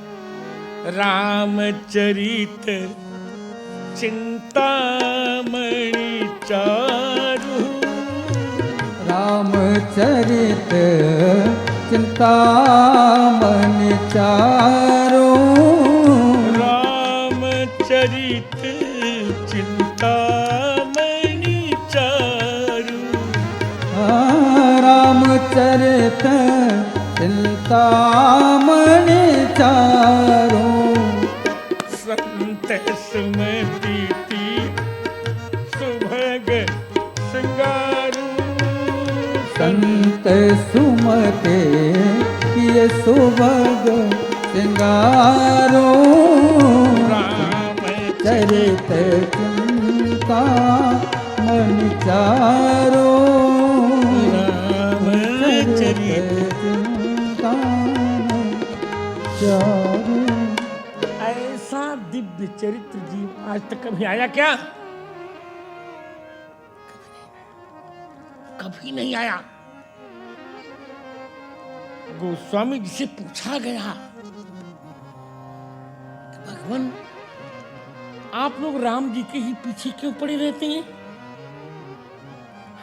रामचरित चिंतामणि चारु, रामचरित चिंतामणि चारु, रामचरित चिंतामणि चारु, रामचरित चिंतामणि चारु, संत सुमति सुभग श्रृंगारु, संत सुमते किए सुभग श्रृंगारो, रामचरित चिंतामणि चारु, रामचरित चारु। ऐसा दिव्य चरित्र जीव आज तक कभी आया क्या? कभी नहीं आया। गोस्वामी जी से पूछा गया, भगवान आप लोग राम जी के ही पीछे क्यों पड़े रहते हैं?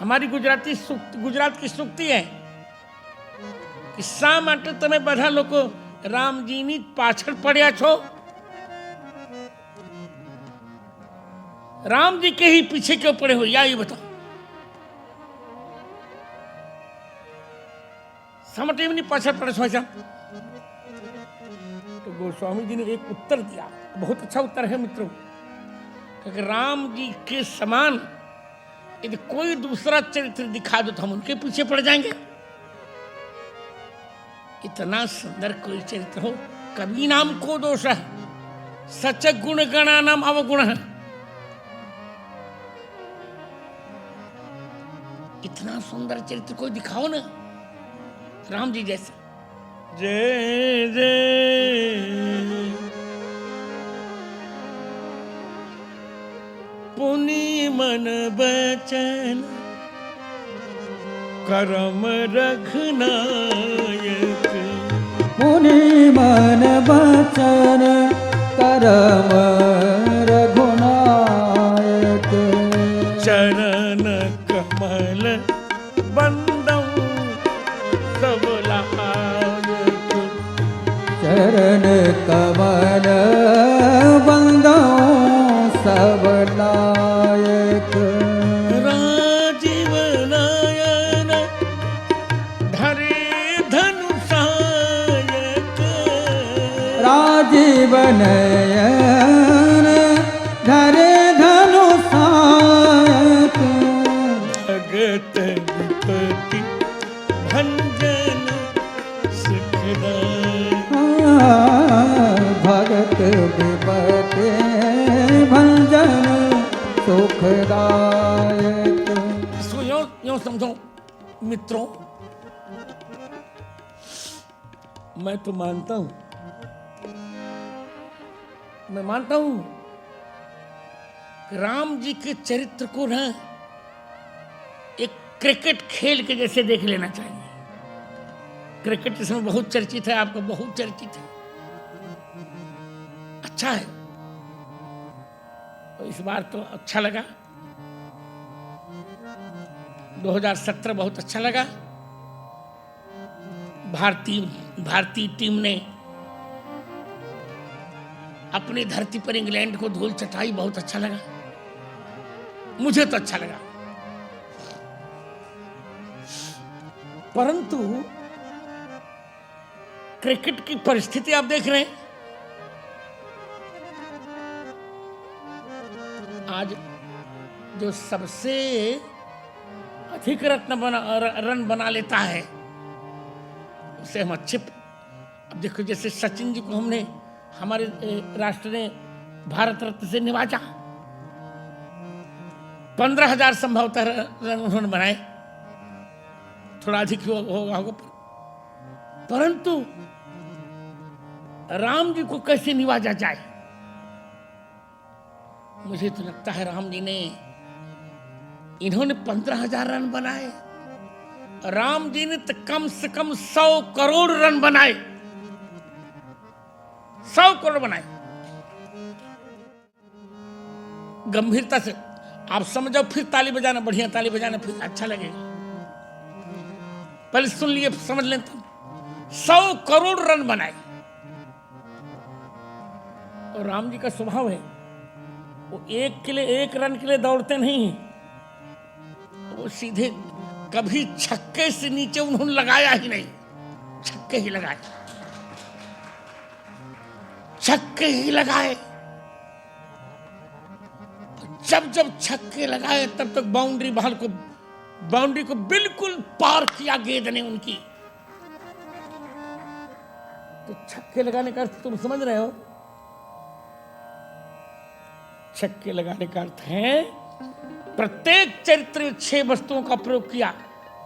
हमारी गुजरात की सूक्ति है कि શા માટે તમે બધા લોકો રામજીની પાછળ પડ્યા છો? राम जी के ही पीछे क्यों पड़े हो, या ये बताओ। समटेमनी पाछड़ पड़े छो ऐसा? तो गोस्वामी जी ने एक उत्तर दिया, बहुत अच्छा उत्तर है मित्रों, क्योंकि राम जी के समान यदि कोई दूसरा चरित्र दिखा दो तो हम उनके पीछे पड़ जाएंगे। इतना सुंदर कोई चरित्र हो, कभी नाम को दोष है, सच गुण गणा नाम अवगुण है। इतना सुंदर चरित्र कोई दिखाओ ना राम जी जैसा। जय जय पुनि मन बचन करम रघुनायक, पुनि मन बचन करम रघुनायक, चरण कमल बंदौ सब लायक, चरण कमल बंदौ सब लायक, राजीव नयन धरे धनुषायक, राजीव नयन धरे धनुषायक, भगत विपति भंजन सुखदायक, भगत विपति भंजन सुखदायक। इसको यूं समझो मित्रों, मैं तो मानता हूं, मैं मानता हूं कि राम जी के चरित्र को ना एक क्रिकेट खेल के जैसे देख लेना चाहिए। क्रिकेट इस समय बहुत चर्चित है, आपका बहुत चर्चित है, अच्छा है। तो इस बार तो अच्छा लगा, 2017 बहुत अच्छा लगा। भारतीय टीम ने अपनी धरती पर इंग्लैंड को धूल चटाई, बहुत अच्छा लगा, मुझे तो अच्छा लगा। परंतु क्रिकेट की परिस्थिति आप देख रहे हैं, आज जो सबसे अधिक रन बना लेता है उसे हम अब देखो, जैसे सचिन जी को हमने हमारे राष्ट्र ने भारत रत्न से निवाजा, 15,000 संभवतः रन उन्होंने बनाए, थोड़ा अधिक होगा, परंतु राम जी को कैसे निवाजा जाए? मुझे तो लगता है राम जी ने, इन्होंने 15,000 रन बनाए, राम जी ने तो कम से कम 100 करोड़ रन बनाए, 100 करोड़ बनाए। गंभीरता से आप समझो, फिर ताली बजाना, बढ़िया ताली बजाना, फिर अच्छा लगेगा। पहले सुन लिए, समझ लें तुम। 100 करोड़ रन बनाए। और राम जी का स्वभाव है, वो एक रन के लिए दौड़ते नहीं हैं, वो सीधे कभी छक्के से नीचे उन्होंने लगाया ही नहीं, छक्के ही लगाए, छक्के ही लगाए। जब जब छक्के लगाए तब तक बाउंड्री को बिल्कुल पार किया गेंद ने उनकी। तो छक्के लगाने का अर्थ तुम समझ रहे हो? छक्के लगाने का अर्थ है प्रत्येक चरित्र में 6 वस्तुओं का प्रयोग किया,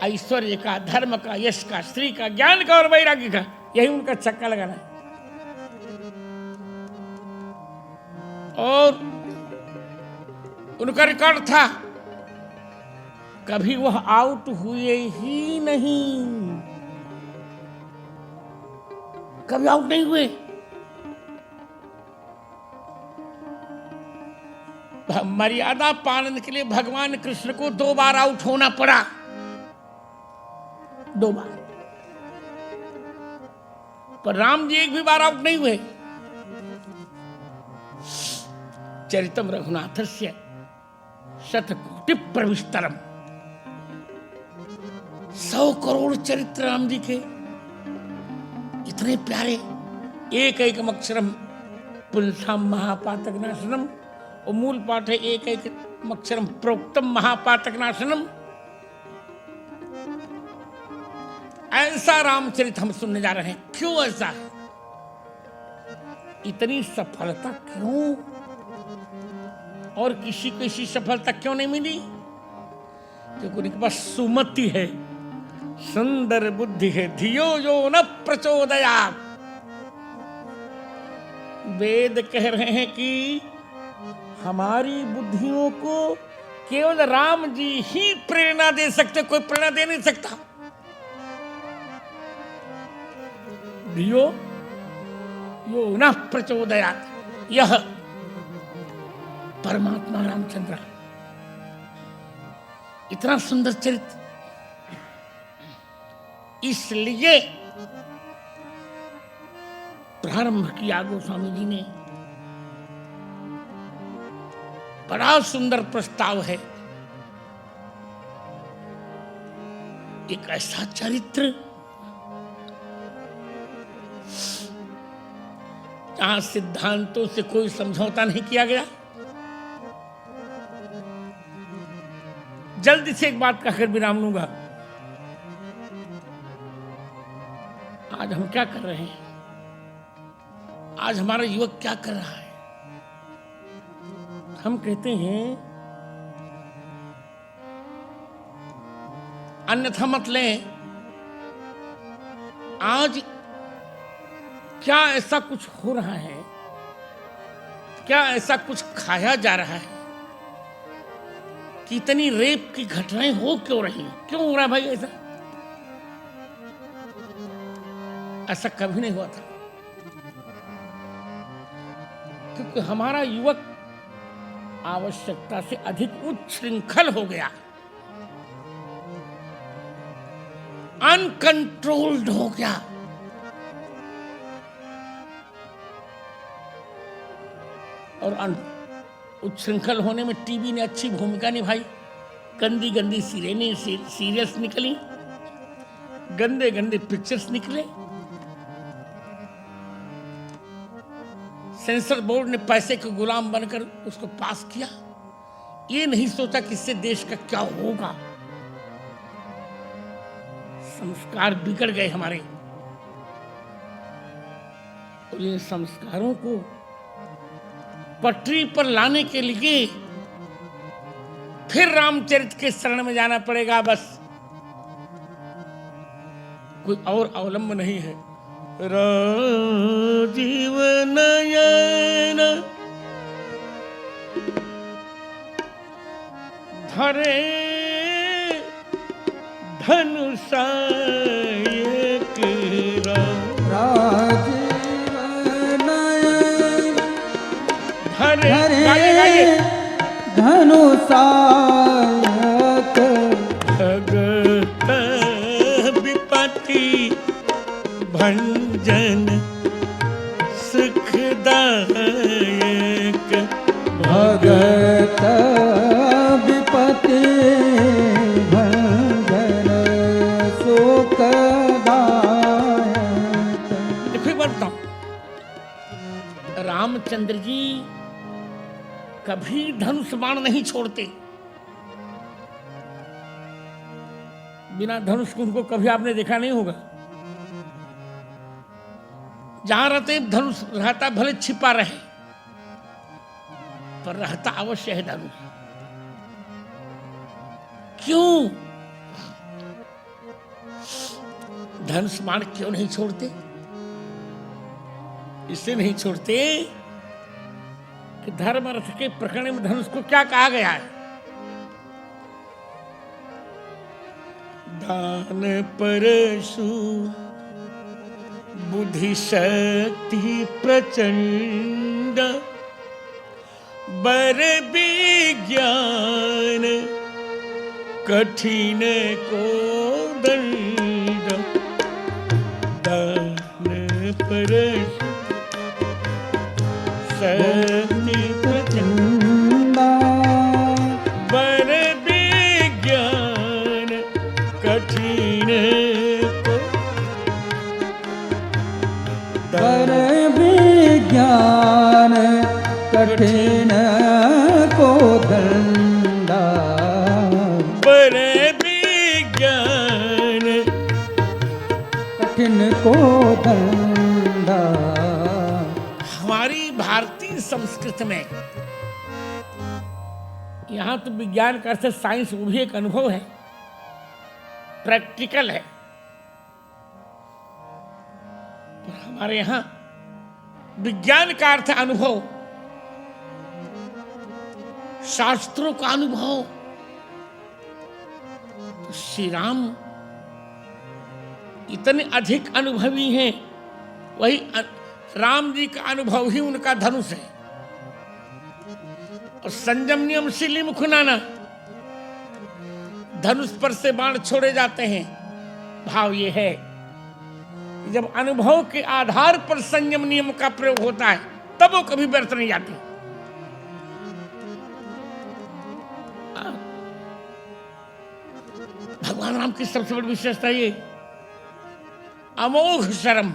ऐश्वर्य का, धर्म का, यश का, स्त्री का, ज्ञान का और वैराग्य का। यही उनका छक्का लगाना है। और उनका रिकॉर्ड था, कभी वह आउट हुए ही नहीं, कभी आउट नहीं हुए। मर्यादा पालन के लिए भगवान कृष्ण को 2 बार आउट होना पड़ा, 2 बार, पर राम जी एक भी बार आउट नहीं हुए। चरितम रघुनाथस्य शतकोटि प्रविष्टरम, 100 करोड़ चरित्र राम जी के, इतने प्यारे। एक एक अक्षरम पुंसाम महापातक नाशनम, और मूल पाठ है एक एक अक्षरम प्रोक्तम महापातक नाशनम। ऐसा रामचरित हम सुनने जा रहे हैं। क्यों ऐसा है? इतनी सफलता क्यों? और किसी को ऐसी सफलता क्यों नहीं मिली? क्योंकि उनके पास सुमति है, सुंदर बुद्धि है। धियो यो न प्रचोदयात्। वेद कह रहे हैं कि हमारी बुद्धियों को केवल राम जी ही प्रेरणा दे सकते, कोई प्रेरणा दे नहीं सकता। धियो यो न प्रचोदयात्, यह परमात्मा रामचंद्र, इतना सुंदर चरित्र। इसलिए प्रारंभ किया गोस्वामी जी ने। बड़ा सुंदर प्रस्ताव है। एक ऐसा चरित्र जहां सिद्धांतों से कोई समझौता नहीं किया गया। जल्दी से एक बात कहकर विराम लूंगा। आज हम क्या कर रहे हैं? आज हमारा युवक क्या कर रहा है? हम कहते हैं, अन्यथा मत लें, आज क्या ऐसा कुछ हो रहा है, क्या ऐसा कुछ खाया जा रहा है कि इतनी रेप की घटनाएं हो क्यों रही हैं? क्यों हो रहा है भाई ऐसा? ऐसा कभी नहीं हुआ था, क्योंकि हमारा युवक आवश्यकता से अधिक उच्छृंखल हो गया, अनकंट्रोल्ड हो गया। और उच्छृंखल होने में टीवी ने अच्छी भूमिका निभाई। गंदी गंदी सीरियल्स निकली, गंदे गंदे पिक्चर्स निकले। सेंसर बोर्ड ने पैसे के गुलाम बनकर उसको पास किया। ये नहीं सोचा कि इससे देश का क्या होगा। संस्कार बिगड़ गए हमारे। और इन संस्कारों को पटरी पर लाने के लिए फिर रामचरित के शरण में जाना पड़ेगा। बस कोई और अवलंब नहीं है। राजीव नयन धरे धनुषा एक राजीव नयन धरे धरे धनुषायक भगत विपत्ति भंजन सुखदायक भगत विपत्ति भंजन सुखदायक। फिर बोलता हूं, रामचंद्र जी कभी धनुष बाण नहीं छोड़ते। बिना धनुष को उनको कभी आपने देखा नहीं होगा। जहां रहते धनुष रहता, भले छिपा रहे पर रहता अवश्य है धनुष। क्यों धनुष बाण क्यों नहीं छोड़ते? इससे नहीं छोड़ते कि धर्म अर्थ के प्रकरण में धनुष को क्या कहा गया है? दान परशु बुद्धि शक्ति प्रचंड बर विज्ञान कठिन को दंड। दान परशु शक्ति प्रचंड बर विज्ञान कठिन को पर विज्ञान कठिन को दंडा। पर विज्ञान कठिन को दंडा। हमारी भारतीय संस्कृति में यहां तो विज्ञान का अर्थ साइंस, वो भी एक अनुभव है, प्रैक्टिकल है। पर हमारे यहां विज्ञान का अर्थ अनुभव, शास्त्रों का अनुभव। तो श्री राम इतने अधिक अनुभवी हैं, वही राम जी का अनुभव ही उनका धनुष है। और संयम नियम शीली मुखनाना, धनुष पर से बाण छोड़े जाते हैं। भाव ये है कि जब अनुभव के आधार पर संयम नियम का प्रयोग होता है तब वो कभी व्यर्थ नहीं जाती। भगवान राम की सबसे बड़ी विशेषता ये अमोघ शर्म।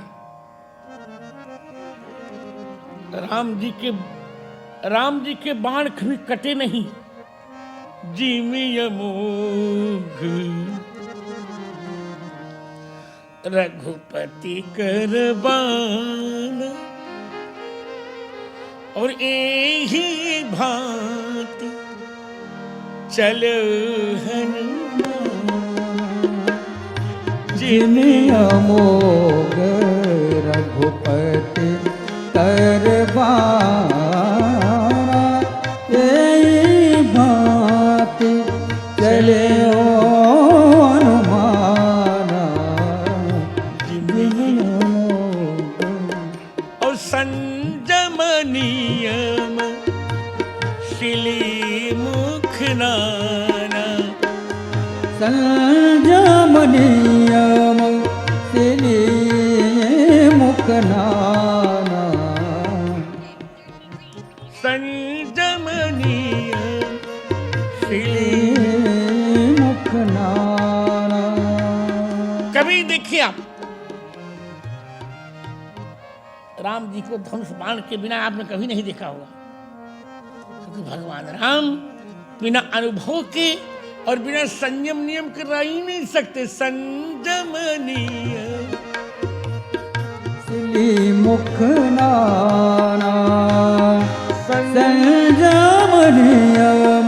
राम जी के बाण कभी कटे नहीं। जिमि अमोघ रघुपति कर बाण और एही भांति चलो हनुमान। जिमि अमोघ रघुपति कर बाण एही भांति चले हनुमान। जिमि अमोघ और संयम नियम शिली मुख नाना। संयम नियम शिली मुख नाना। संयम नियम शिली मुख नाना। कभी देखिए आप राम जी को धनुष बाण के बिना आपने कभी नहीं देखा होगा, क्योंकि भगवान राम बिना अनुभव के और बिना संयम नियम के रह ही नहीं सकते। संयम नियम सिली मुख नाना संयम नियम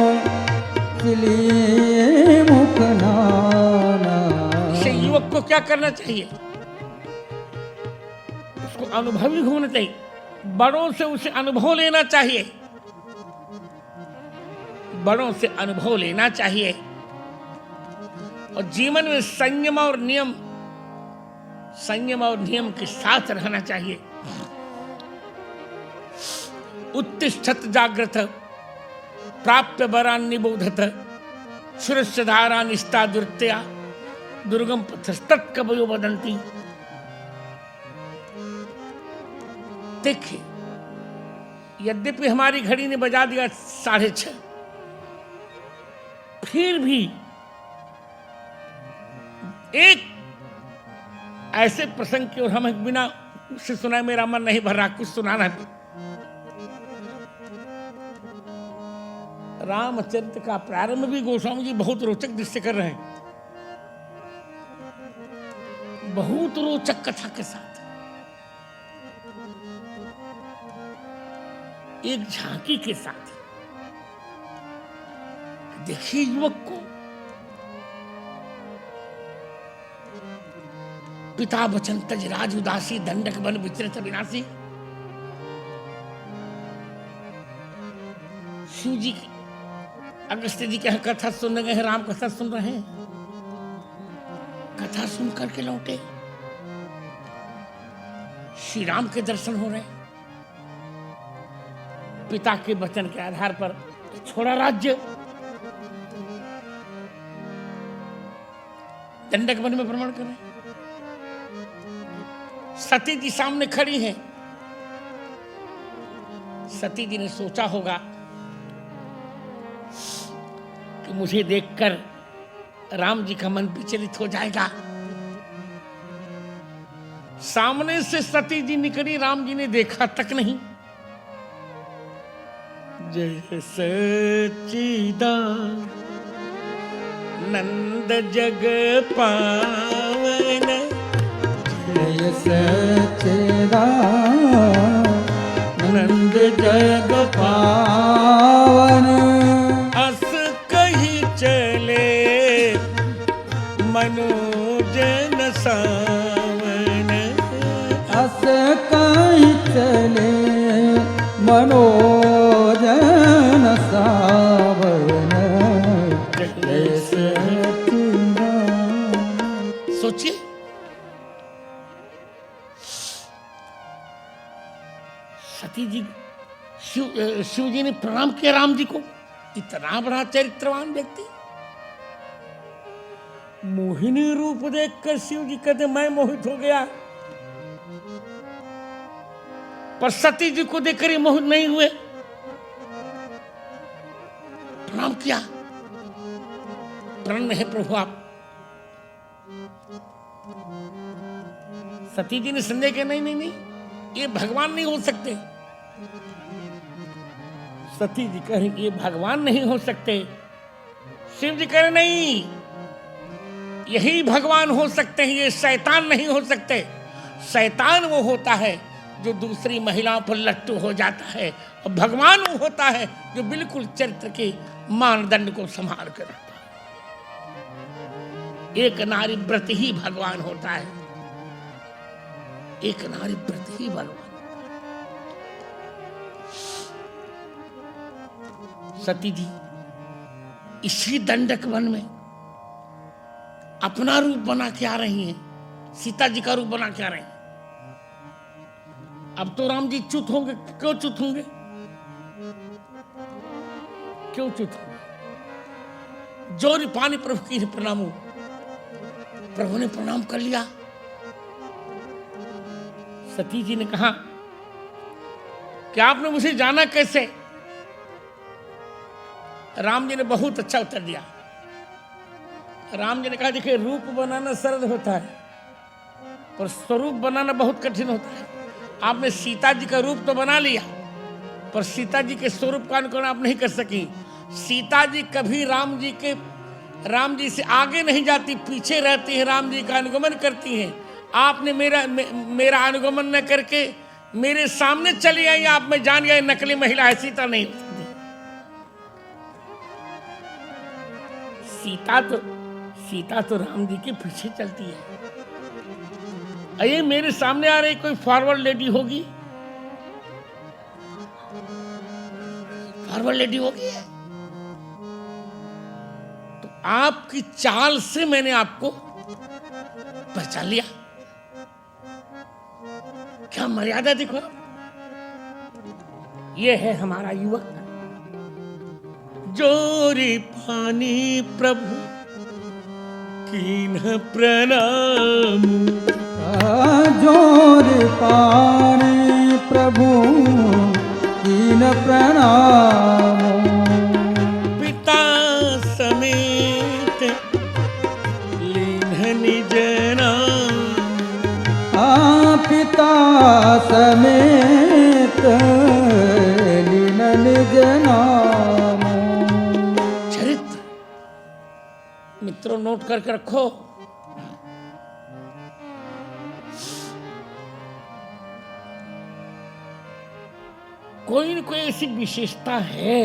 सिली मुख नाना। इसे युवक को क्या करना चाहिए? उसको अनुभवी होना चाहिए, बड़ों से उसे अनुभव लेना चाहिए, बड़ों से अनुभव लेना चाहिए और जीवन में संयम और नियम के साथ रहना चाहिए। उत्तिष्ठत जाग्रत प्राप्य वरान निबोधत सुरस्यधारा निष्ठा दुर्त्या दुर्गम पथस्तत् कवयो वदन्ति। देखिए, यद्यपि हमारी घड़ी ने बजा दिया 6:30, फिर भी एक ऐसे प्रसंग की और हमें बिना उससे सुनाए मेरा मन नहीं भर रहा, कुछ सुनाना है। रामचरित्र का प्रारंभ भी गोस्वामी जी बहुत रोचक दृश्य कर रहे हैं, बहुत रोचक कथा के साथ, एक झांकी के साथ। देखिए युवक को, पिता बचन तज राज उदासी दंडक बन विचरत विनाशी। शिव जी की अगस्त्य जी की कथा सुन गए हैं, राम कथा सुन रहे हैं, कथा सुन करके लौटे, श्री राम के दर्शन हो रहे, पिता के वचन के आधार पर छोड़ा राज्य, दंडक वन में भ्रमण कर रहे। सती जी सामने खड़ी हैं। सती जी ने सोचा होगा कि मुझे देखकर राम जी का मन विचलित हो जाएगा। सामने से सती जी निकली, राम जी ने देखा तक नहीं। जय सच्चिदानंद जग पावन, जय सच्चिदानंद जग पावन। अस कही चले मनोजन सावन, अस कहीं चले मनोजन सावन। जय सच्चिदानंद। सोचिए, सती जी शिव जी ने प्रणाम किया राम जी को। इतना बड़ा चरित्रवान व्यक्ति, मोहिनी रूप देखकर शिव जी कहते मैं मोहित हो गया, पर सती जी को देखकर ये मोहित नहीं हुए। प्रणाम किया, प्रण है प्रभु आप। सती जी ने संदेह किया नहीं नहीं नहीं, ये भगवान नहीं हो सकते। सती जी कह रही ये भगवान नहीं हो सकते। शिव जी कह रहे नहीं, यही भगवान हो सकते हैं, ये शैतान नहीं हो सकते। शैतान वो होता है जो दूसरी महिलाओं पर लट्टू हो जाता है, और भगवान वो होता है जो बिल्कुल चरित्र के मानदंड को संभाल कर रखता है। एक नारी व्रत ही भगवान होता है, एक नारी व्रत ही भगवान। सती जी इसी दंडक वन में अपना रूप बना के आ रही हैं, सीता जी का रूप बना के आ रही हैं। अब तो राम जी च्युत होंगे। क्यों च्युत होंगे? क्यों च्युत होंगे? जोरी पानी प्रभु की प्रणाम हो। प्रभु ने प्रणाम कर लिया। सती जी ने कहा कि आपने मुझे जाना कैसे? राम जी ने बहुत अच्छा उत्तर दिया। राम जी ने कहा देखिए, रूप बनाना सरल होता है पर स्वरूप बनाना बहुत कठिन होता है। आपने सीता जी का रूप तो बना लिया, पर सीता जी के स्वरूप का अनुकरण आप नहीं कर सकी। सीता जी कभी राम जी से आगे नहीं जाती, पीछे रहती है, राम जी का अनुगमन करती हैं। आपने मेरा अनुगमन न करके मेरे सामने चली आई, आप में जान गए नकली महिला है, सीता नहीं हो सकती। सीता तो राम जी के पीछे चलती है। ये मेरे सामने आ रही कोई फॉरवर्ड लेडी होगी, फॉरवर्ड लेडी होगी है। तो आपकी चाल से मैंने आपको पहचान लिया। क्या मर्यादा देखो, ये है हमारा युवक। जोरी पानी प्रभु कीन प्रणाम, जोर पानी प्रभु कीन प्रणाम। पिता समेत लीन निज नाम, पिता समेत लीन निज नाम। चरित्र मित्रों नोट करके रखो। कोई न कोई ऐसी विशेषता है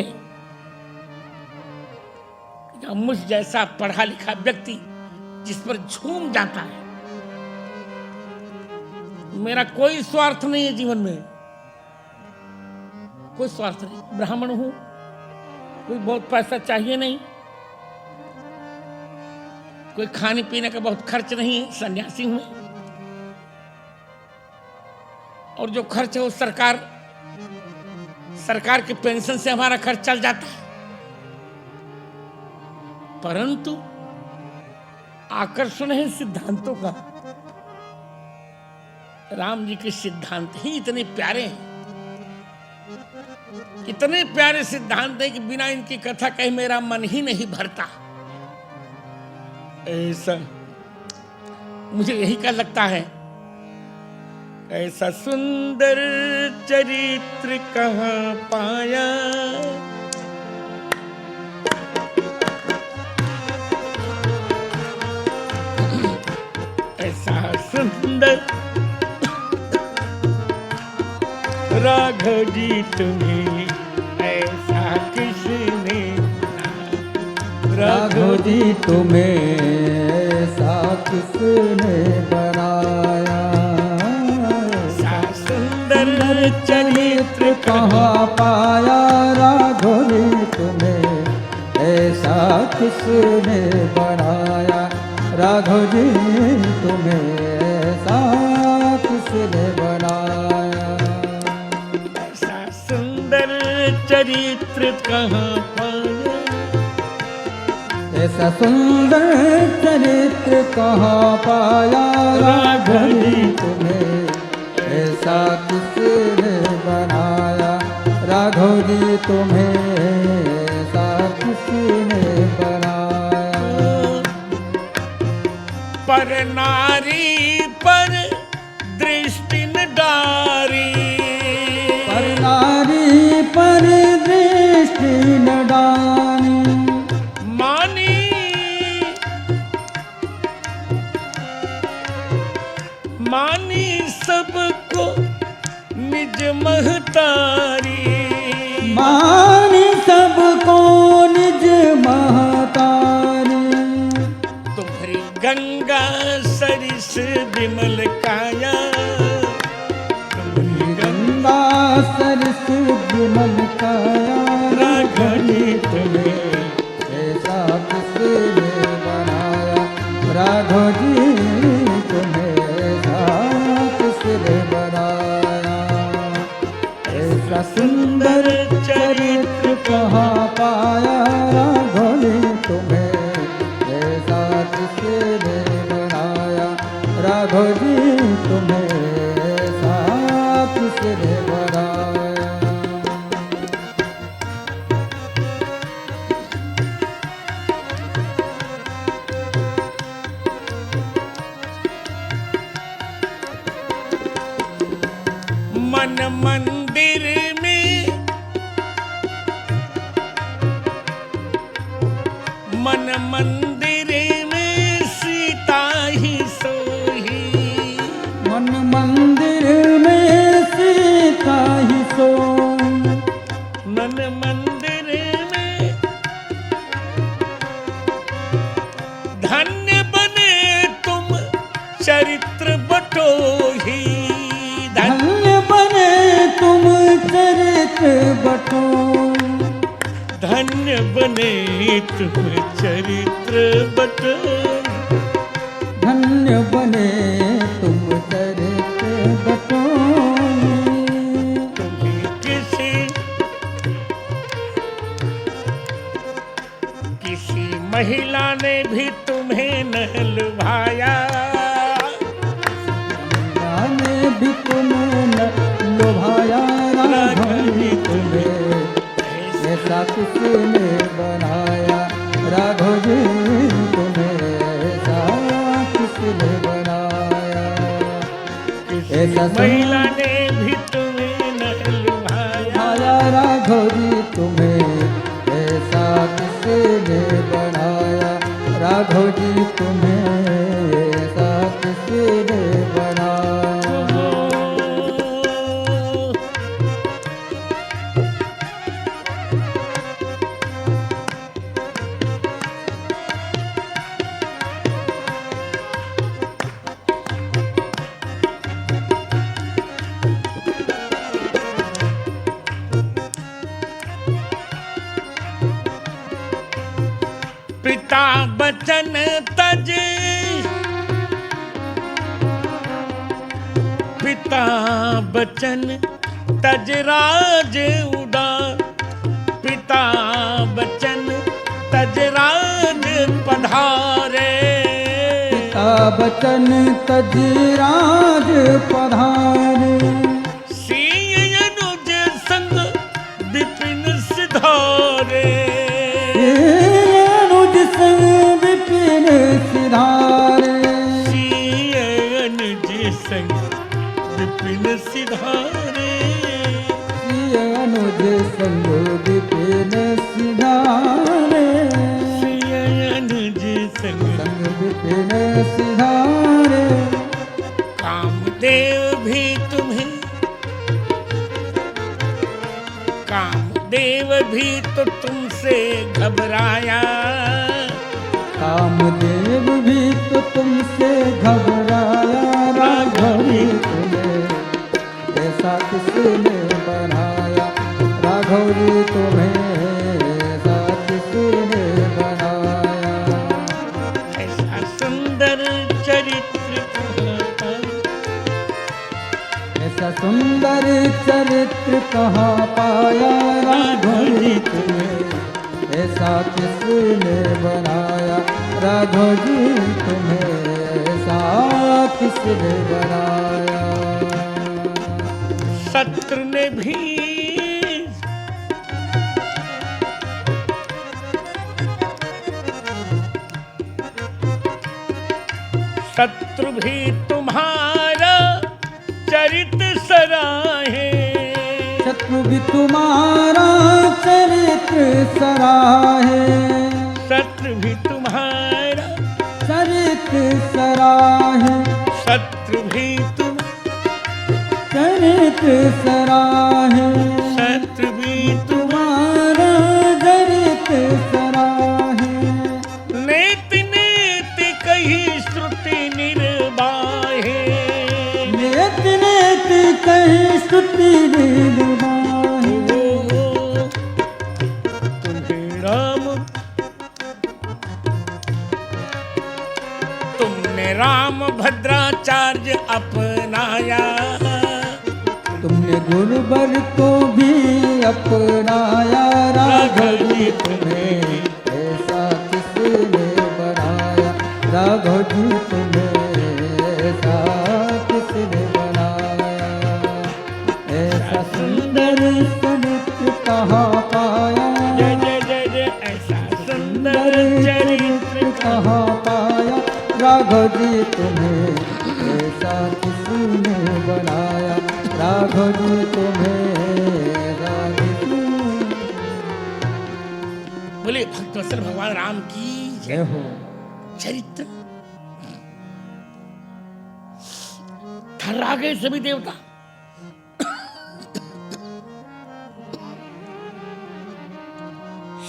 कि मुझ जैसा पढ़ा लिखा व्यक्ति जिस पर झूम जाता है। मेरा कोई स्वार्थ नहीं है जीवन में, कोई स्वार्थ नहीं। ब्राह्मण हूं, कोई बहुत पैसा चाहिए नहीं, कोई खाने पीने का बहुत खर्च नहीं है, सन्यासी हूं। और जो खर्च है वो सरकार के पेंशन से हमारा खर्च चल जाता है। परंतु आकर्षण है सिद्धांतों का। राम जी के सिद्धांत ही इतने प्यारे हैं, इतने प्यारे सिद्धांत हैं कि बिना इनकी कथा कहे मेरा मन ही नहीं भरता। ऐसा मुझे यही का लगता है। ऐसा सुंदर चरित्र कहाँ पाया, ऐसा सुंदर राघव जी तुम्हें ऐसा किसने, राघव जी तुम्हें ऐसा किसने बनाया। ऐसा सुंदर चरित्र कहाँ पाया, राघव जी तुम्हें ऐसा किसने बनाया। राघव जी तुम्हें ऐसा किसने बनाया। ऐसा सुंदर चरित्र कहाँ पाया, ऐसा सुंदर चरित्र कहाँ पाया। राघव जी तुम्हें ऐसा किसने बनाया। राघव जी तुम्हें ऐसा किसने बनाया। पर नारी पर दृष्टि न डारी, पर नारी पर दृष्टि न डारी। मानी सबको निज महतारी, मानी सबको निज महतारी। तुम्हारी गंगा सरिस विमल काया, तुम्हारी गंगा सरस विमल काया। राघव जी तुम्हें ऐसा किसने बनाया। राघव जी तुम्हें ऐसा किसने बनाया। ऐसा सुंदर चरित्र कहाँ पाया। राघव जी तुम्हें ऐसा किसने बनाया। राघव जी तुम्हें ऐसा किसने बनाया। मन मंदिर में, मन मंदिर में सीता ही सोही। धन्य बने तुम चरित्र बटोही, धन्य बने तुम चरित्र बटो, धन्य बने तुम चरित्र बटोही, धन्य बने तुम चरित्र बटो। तुम्हें किसी महिला ने भी तुम्हें न लुभाया, ने भी तुम्हें न लुभाया, राघव जी तुम्हें ऐसा किसने बनाया, राघव जी तुम्हें ऐसा किसने बनाया, ऐसा महिला ने भी तुम्हें न लुभाया, राघव जी तुम्हें ऐसा किसने बनाया, राघव जी तुम्हें ऐसा किसने बनाया। पिता बचन तज, पिता बचन तज राज उदार, पिता बचन तज राज पधारे, पिता बचन तज राज पधारे, सिय अनुज संग विपिन सिधारे, अनुज संग विपिन सिधारे, सिय अनुज संग विपिन सिधारे, सिय अनुज संग विपिन सिधारे, सिय अनुज संग विपिन सिधारे। कामदेव भी तुम्हें, कामदेव भी तो तुमसे घबराया, कामदेव भी तो तुमसे घबराया, राघव जी तुम्हें ऐसा किसने बनाया, राघव जी तुम्हें ऐसा किसने बनाया, ऐसा सुंदर चरित्र कहाँ, ऐसा सुंदर चरित्र कहाँ पाया, राघव जी तुम्हें ऐसा किसने बनाया, राघव जी तुम्हें ऐसा किसने बनाया। शत्रु ने भी, शत्रु भी तुम्हारा चरित्र सराहे, शत्रु भी तुम्हारा चरित्र सराहे, शत्रु भी तुम्हारा चरित्र सराहे, शत्रु भी तुम चरित्र सराहे, शत्रु भी तुम्हारा चरित्र सराहे, नेति नेति कही श्रुति निर्बाहे, नेति नेति कही श्रुति निर्बाहे, तुम्हें राम, तुमने राम भद्राचार्य अपनाया, तुमने गुरुवर को भी अपनाया, राघव जी तुम्हें ऐसा किसने बनाया, राघव जी तुम्हें ऐसा किसने बनाया, ऐसा सुंदर चरित्र कहाँ पाया, जय जय जय जय, ऐसा सुंदर चरित्र कहाँ पाया, राघव जी तुम्हें ऐसा किसने बनाया, राघव जी तुम्हें ऐसा किसने। बोले भक्तवत्सल भगवान राम की जय हो। चरित्र थर्रा गए सभी देवता,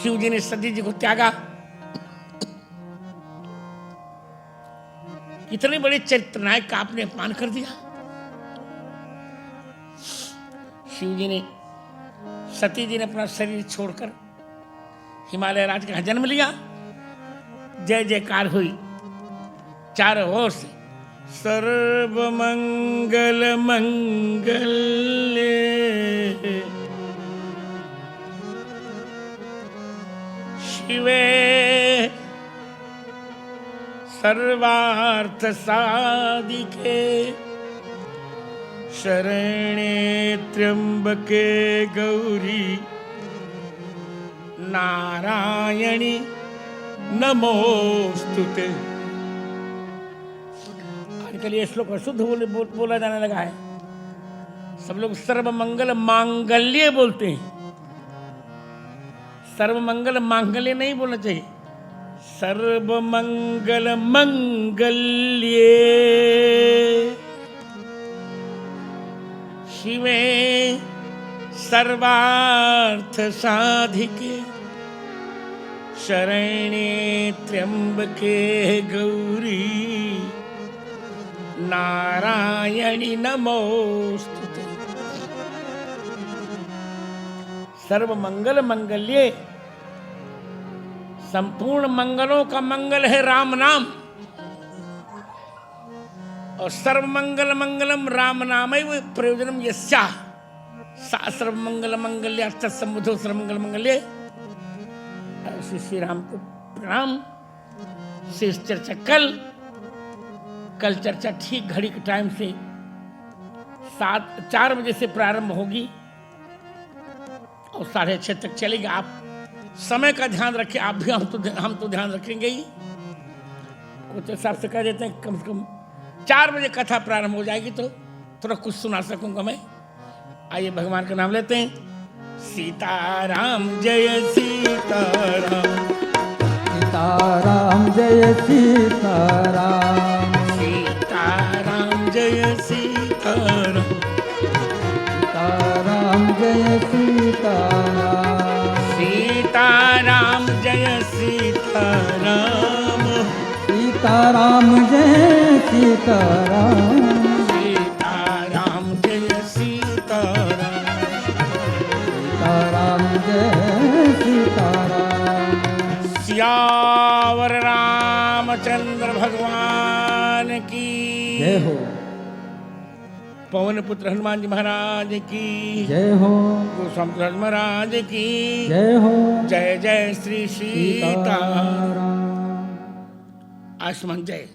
शिव जी ने सती जी को त्यागा, इतने बड़े चरित्र नायक का आपने अपमान कर दिया। शिव जी ने, सती जी ने अपना शरीर छोड़कर हिमालय राज का जन्म लिया। जय जयकार हुई चारों ओर से, सर्वमंगल मंगल्ये शिवे सर्वार्थ साधिके शरणे त्र्यंबके गौरी नारायणी नमोस्तुते। आजकल ये श्लोक अशुद्ध बोला जाने लगा है। सब लोग सर्वमंगल मांगल्य बोलते हैं। सर्वमंगल मांगल्य नहीं बोलना चाहिए, सर्वमंगल मंगल्ये शिवे सर्वार्थ साधिके शरणे त्र्यंबके गौरी नारायणी नमोस्तुते। सर्वमंगल मंगल्ये, संपूर्ण मंगलों का मंगल है राम नाम, और सर्वमंगल मंगलम राम नामैव प्रयोजनम यस्याः सा सर्वमंगल मंगल्य तत्सम्बुद्धो सर्वमंगल मंगल्ये। श्री राम को प्रणाम। शेष चर्चा कल चर्चा ठीक घड़ी के टाइम से 4 बजे से प्रारंभ होगी और 6:30 तक चलेगी। आप समय का ध्यान रखें, आप भी, हम तो ध्यान रखेंगे ही। कुछ हिसाब से कह देते हैं कम से कम 4 बजे कथा प्रारंभ हो जाएगी तो थोड़ा कुछ सुना सकूंगा मैं। आइए भगवान का नाम लेते हैं। सीताराम जय सीताराम, सीताराम जय सीताराम, सीताराम जय सीताराम, सीताराम जय सीताराम, सीताराम जय सीताराम, सीताराम जय सीताराम, सीताराम जय सीताराम, सीताराम जय सीताराम। सियावर रामचंद्र भगवान की जय हो, पवन पुत्र हनुमान जी महाराज की जय हो, गोस्वामी महाराज की जय हो, जय जय श्री सीता सीताराम। आयुष्मान जय।